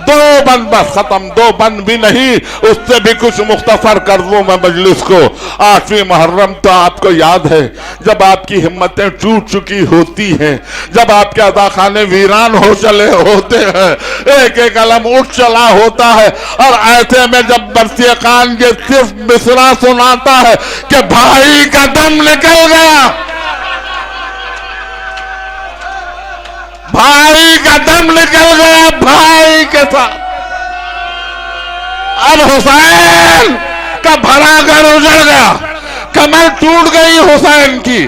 2 बंद बस खत्म, 2 बंद भी नहीं, उससे भी कुछ मुख्तसर कर दूं मैं मजलिस को। 8वीं मुहर्रम तो आपको याद है जब आपकी हिम्मतें टूट चुकी होती हैं, जब आपके अदाखाने वीरान हो चले होते हैं, एक एक अलम उठ चला होता है। और ऐसे में जब मरसिया खान ये सिर्फ मिसरा सुनाता है कि भाई का दम निकल गया, भाई का दम निकल गया भाई के साथ। अब हुसैन का भरा घर उजड़ गया, कमर टूट गई हुसैन की,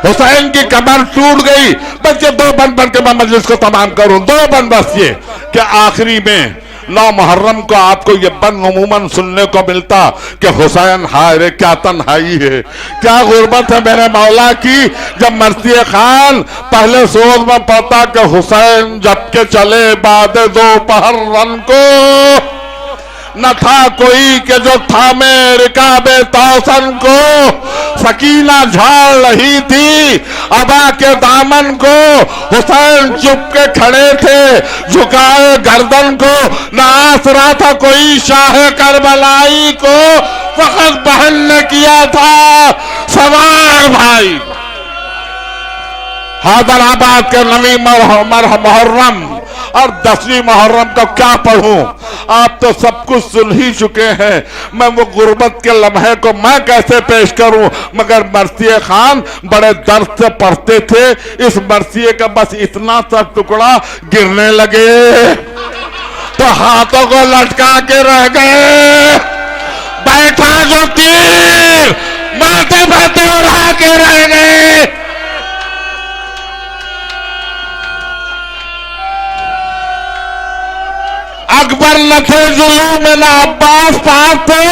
हुसैन की कमर टूट गई। बस ये 2 बंद के मैं मजलिस को तमाम करूं, 2 बंद बस ये कि आखिरी में 9 मुहर्रम को आपको ये बंद उमूमन सुनने को मिलता कि हुसैन हाय रे क्या तन्हाई है, क्या गुर्बत है मेरे मौला की। जब मरसिया खान पहले सोच में पड़ता कि हुसैन जब के चले बाद 2 पहर रन को, न था कोई के जो था में रिकाबे तौसन को। सकीना झाड़ रही थी अबा के दामन को, हुसैन चुप के खड़े थे झुकाए गर्दन को। न आसरा था कोई शाह करबलाई को, फकत बहन ने किया था सवार भाई। हैदराबाद के 9वीं मुहर्रम और 10वीं मुहर्रम का क्या पढ़ूं, आप तो सब कुछ सुन ही चुके हैं। मैं वो गुर्बत के लम्हे को मैं कैसे पेश करूं, मगर मरसिया खान बड़े दर्द से पढ़ते थे। इस मरसिए का बस इतना सा टुकड़ा गिरने लगे तो हाथों को लटका के रह गए, बैठा जो तीर माथे पर उड़ा के रह गए। अकबर न थे जुलूम में, न अब्बास पास थे,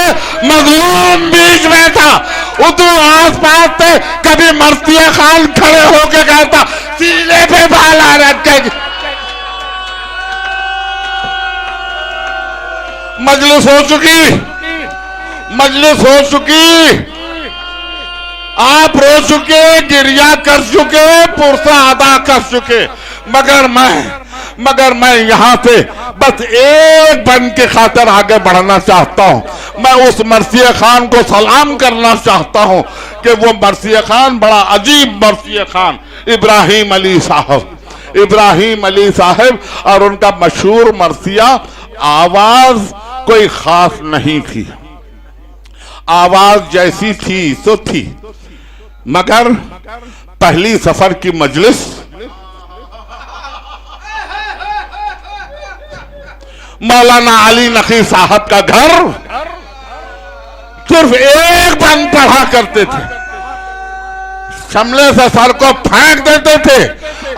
मजलूम बीच में था, उधर आस पास थे। कभी मरसिया खान खड़े होके कहता सीने पे भाला रखे। मजलिस हो चुकी, मजलिस हो चुकी, आप रो चुके, गिरिया कर चुके, पुरसा अदा कर चुके, मगर मैं यहां से बस एक बन के खातिर आगे बढ़ना चाहता हूं। मैं उस मरसिया खान को सलाम करना चाहता हूं कि वो मरसिया खान बड़ा अजीब मरसिया खान, इब्राहिम अली साहब, इब्राहिम अली साहब और उनका मशहूर मरसिया आवाज कोई खास नहीं थी, आवाज जैसी थी सो थी, मगर पहली सफर की मजलिस मौलाना अली नकी साहब का घर सिर्फ एक बंद पढ़ा करते थे, शमले से सर को फेंक देते थे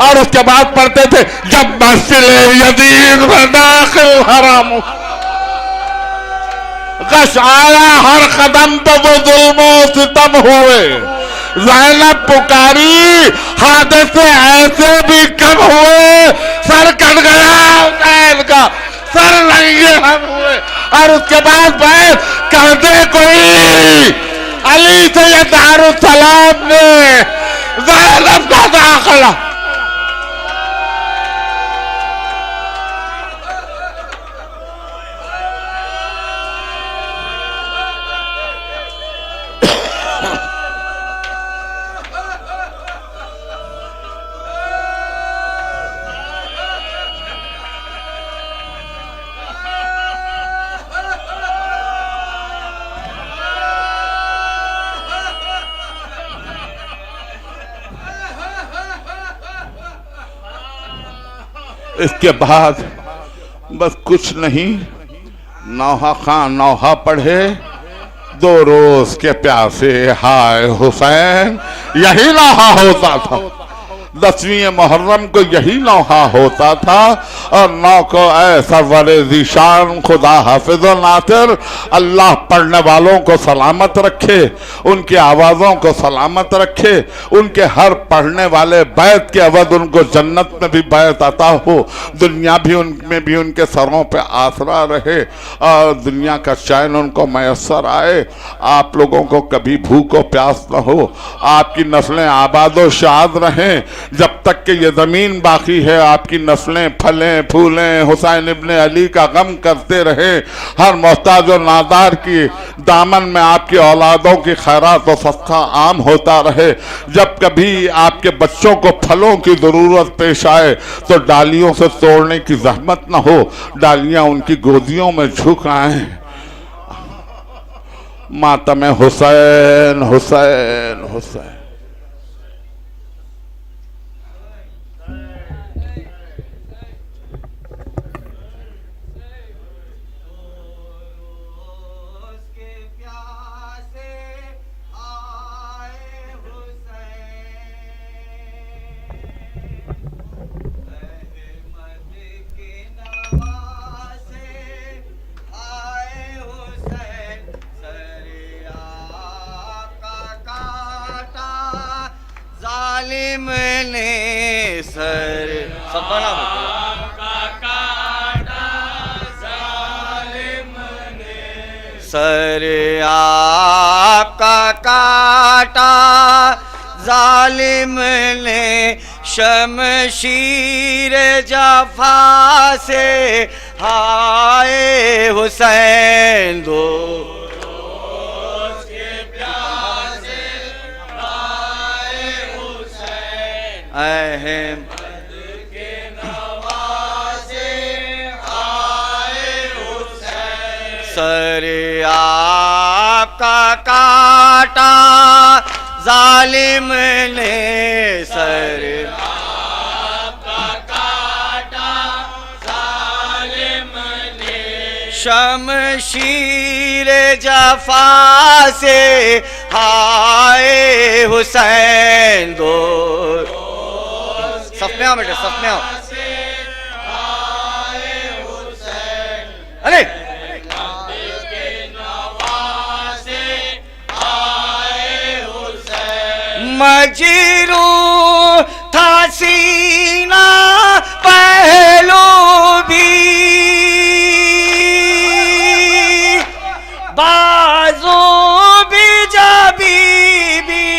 और उसके बाद पढ़ते थे जब मस्जिद यजीद में दाखिल हराम गश आया हर कदम पे वो जुल्मो सितम हुए, ज़ैनब पुकारी हादसे ऐसे भी कम हुए, सर कट गया हुसैन का, सर नंगे हम हुए। और उसके बाद भाई कहते कोई अली से ये दारुसलाम ने ज़ैनब का दाखिला, इसके बाद बस कुछ नहीं, नौहा खान नौहा पढ़े, 2 रोज के प्यासे हाय हुसैन, यही नौहा होता था। 10वीं मुहर्रम को यही नौहा होता था। और नौ को ऐसा वरे ज़ीशान खुदा हाफिज़ व नासिर, अल्लाह पढ़ने वालों को सलामत रखे, उनकी आवाज़ों को सलामत रखे, उनके हर पढ़ने वाले बैत के अवध उनको जन्नत में भी बैत अता हो, दुनिया भी उनमें भी उनके सरों पे आसरा रहे और दुनिया का चैन उनको मैसर आए। आप लोगों को कभी भूख और प्यास न हो, आपकी नस्लें आबाद व शाद रहें, जब तक कि ये ज़मीन बाकी है आपकी नस्लें फलें फूलें, हुसैन इब्ने अली का गम करते रहे, हर मोहताज और नादार की दामन में आपकी औलादों की खैरात और सदका आम होता रहे। जब कभी आपके बच्चों को फलों की ज़रूरत पेश आए तो डालियों से तोड़ने की जहमत न हो, डालियां उनकी गोदियों में झुक आएं। मातम हुसैन हुसैन हुसैन। जालिम ने सर सबना सर आपका काटा, जालिम ने शमशीर जफा से हाय हुसैन दो अहमद के नवासे आए हुसैन, सर आपका काटा, जालिम ने सर आपका काटा, जालिम ने शमशीर जफा से हाय हुसैन दो। सफ में आओ बेटे, सफ में आओ। अरे मजरू था सीना पहलू भी, बाजू भी जबी भी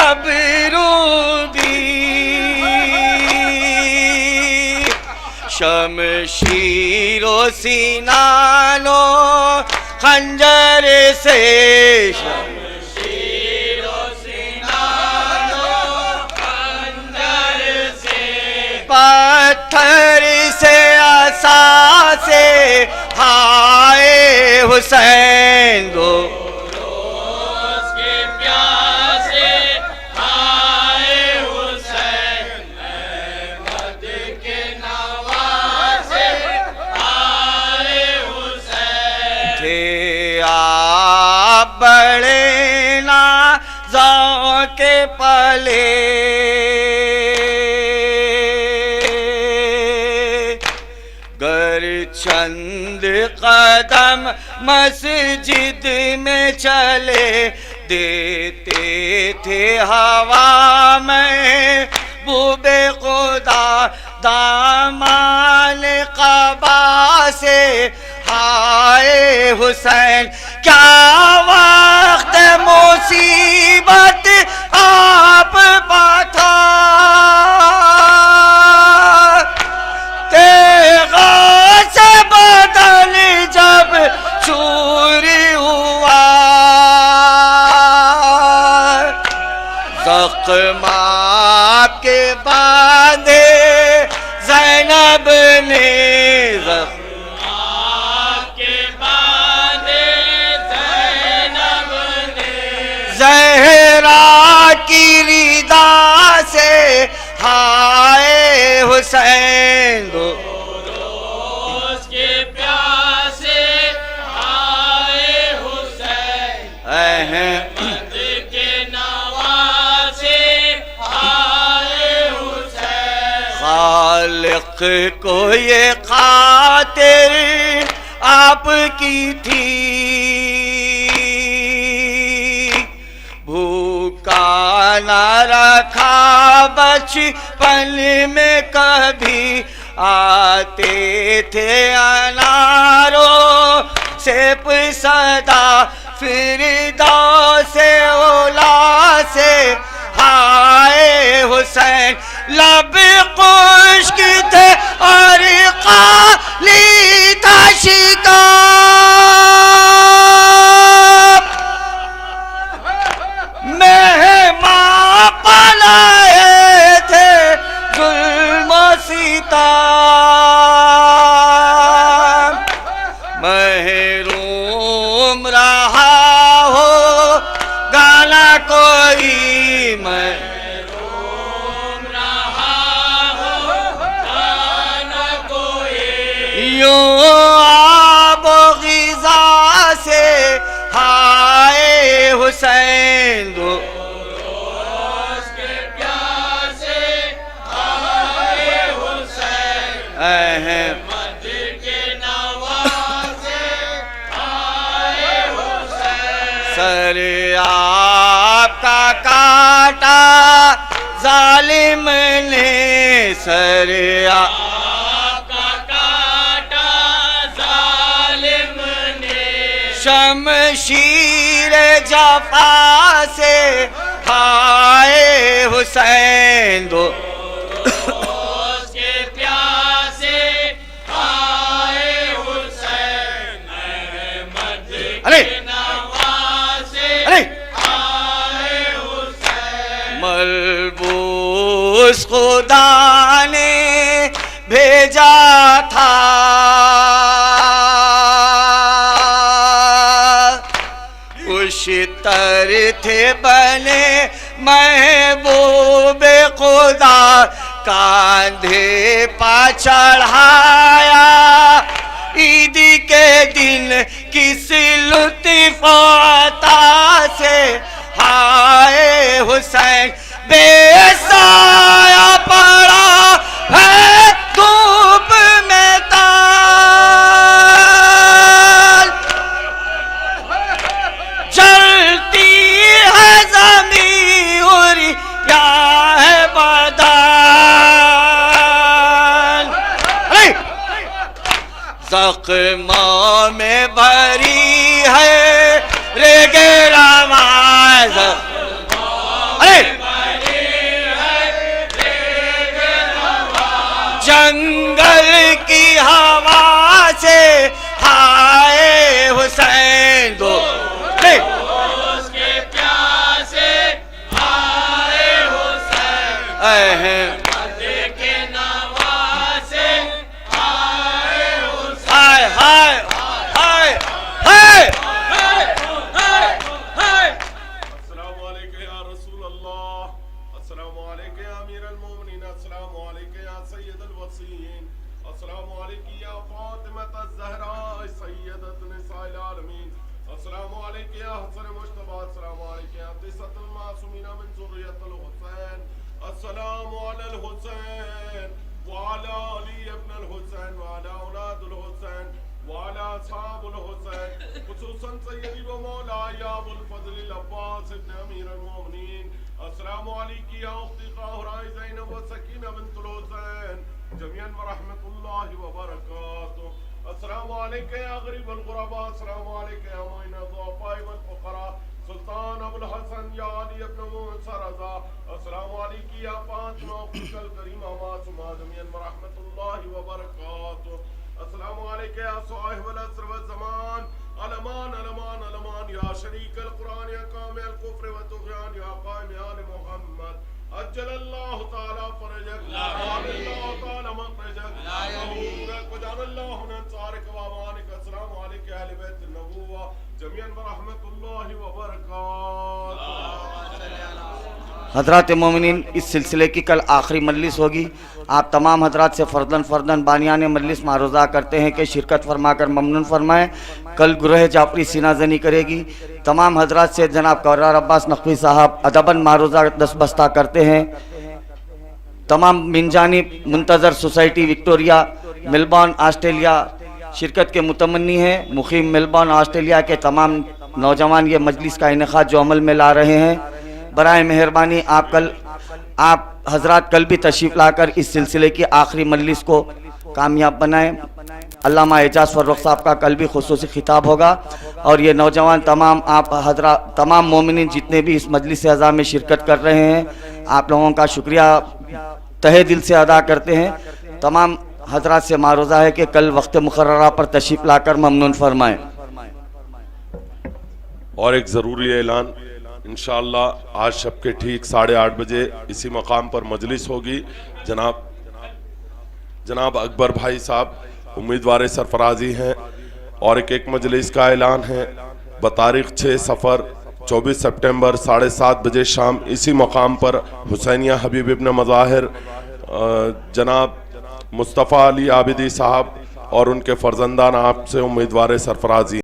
अबरू भी, शमशीरो सीनानो खंजर से, शमशीरो सीनानो खंजर से, पत्थर से आसा से हाय हुसैन दो बड़े नाज़ों के पले गर चंद कदम मस्जिद में चले देते थे हवा में बूबे खुदा दामान कबा से हाय हुसैन क्या वक्त मुसीबत आप पाथा तेगा से बदल जब चूरी हुआ ज़ख्मा के बांधे ज़ैनब ने ज़हरा की रिदा से हाय हुसैन दो रोज़ के प्यासे हाय हुसैन अहमद के नवासे हाय हुसैन खालिक को ये खातिर आपकी थी भूखा न रखा बचपन में कभी आते थे अनारों से सदा फिर दौ से ओला से हाय हुसैन लब खुश्क थे और काली था शिकार मेहमान पलाए थे जुल्म सितार महरूम रहा हो गाना कोई महरूम रहा हो गाना कोई यूं आबो गिज़ा से हाय हुसैन दो रोज़ के प्यासे हाय हुसैन अहमद के नवासे हाय हुसैन सर आपका काटा जालिम ने सर आपका काटा जालिम ने शमशीर जफा से हाय हुसैन दो रोज़ के प्यासे हाय हुसैन अहमद के नवासे हाय हुसैन मलबूस खुदा ने भेजा था शितर थे बने महबूबे खुदा कांधे पा चढ़ाया ईद के दिन किस लुत्फ अता से हाय हुसैन बेसाया पड़ा है धूप में ताल चलती है ज़मीं और क्या है बदन ज़ख्मों में भरी है रेगे रवाज़ जंगल की हवा से हाय हुसैन दो उसके प्यासे हाय हुसैन अहमद के नवासे हाय हुसैन हाय हाय हाय अस्सलामु अलैका या अमीरुल मोमिनीन, अस्सलामु अलैका या सय्यदुल वसीयीन, अस्सलामु अलैकी या फातिमतुज़ ज़हरा सय्यदतु निसाइल आलमीन, अस्सलामु अलैका या हसन मुज्तबा, अस्सलामु अलैका या तिसअतुल मासूमीन मिन ज़ुर्रियतिल हुसैन, अस्सलामु अलल हुसैन व अला अली इब्नुल हुसैन व अला औलादुल हुसैन व अला असहाबुल हुसैन, खुसूसन सय्यदी व मौलाई अबुल फज़ल अब्बास इब्न अमीरुल मोमिनीन, अस्सलामु अलैकी या उख्ती क़ाहरा ज़ैनब व सकीना बिन्तुल हुसैन जमीअन व रहमतुल्लाहि व बरकातुहू, अस्सलामु अलैका या गरीबुल गुरबा, अस्सलामु अलैका या मुइन अज़्ज़ाफ़ा'i वल फ़ुक़रा, सुल्तान अबुल हसन या अली इब्न मूसा रज़ा, अस्सलामु अलैकी या फ़ातिमा उख्तल करीमा मासूमा जमीअन व रहमतुल्लाहि व बरकातुहू, अस्सलामु अलैका या साहिबुल अस्र व ज़मान, अलमान अलमान अलमान या शरीकल कुरान या कामिल कुफ्र व तुग़यान या क़ाइम आल मुहम्मद, अज्जलल्लाहु तआला फरजक व अल्लाहु तआला मखरजक व जअलल्लाहु नसारक व अमानिक, अस्सलामु अलैका अहले बैत नबुव्वा जमीअन व रहमतुल्लाहि व बरकातुहू। हज़रात मोमिनीन, इस सिलसिले की कल आखिरी मजलिस होगी। आप तमाम हज़रात से फ़र्दन बानियान मजलिस मारूज़ा करते हैं कि शिरकत फरमाकर ममनून फरमाएँ। कल गुरह जाफरी सीना जनी करेगी। तमाम हज़रात से जनाब कर्रार अब्बास नकवी साहब अदबन मारूज़ा दस्तबस्ता करते हैं। तमाम मिनजानी मुंतज़र सोसाइटी विक्टोरिया मेलबर्न ऑस्ट्रेलिया शिरकत के मुतमन्नी हैं। मुक़ीम मेलबर्न ऑस्ट्रेलिया के तमाम नौजवान ये मजलिस का इनेक़ाद जो अमल में ला रहे हैं, बराए मेहरबानी आप हजरात कल भी तशरीफ़ लाकर इस सिलसिले की आखिरी मजलिस को कामयाब बनाएं। अल्लामा एजाज़ फ़र्रुख साहब का कल भी खुसूसी खिताब होगा और ये नौजवान तमाम मोमिनीन जितने भी इस मजलिस अज़ा में शिरकत कर रहे हैं, आप लोगों का शुक्रिया तहे दिल से अदा करते हैं। तमाम हजरात से मारूज़ा है कि कल वक्त मुकर्ररा पर तशरीफ़ लाकर ममनून फरमाएँ। और एक ज़रूरी ऐलान, इंशाअल्लाह आज शब के ठीक 8:30 बजे इसी मकाम पर मजलिस होगी। जनाब अकबर भाई साहब उम्मीदवार सरफराजी हैं और एक मजलिस का ऐलान है बतारीख 6 सफ़र 24 सितंबर 7:30 बजे शाम इसी मकाम पर हुसैनिया हबीब इब्न मज़ाहिर जनाब मुस्तफ़ा अली आबिदी साहब और उनके फ़र्जंदान आपसे उम्मीदवार सरफराजी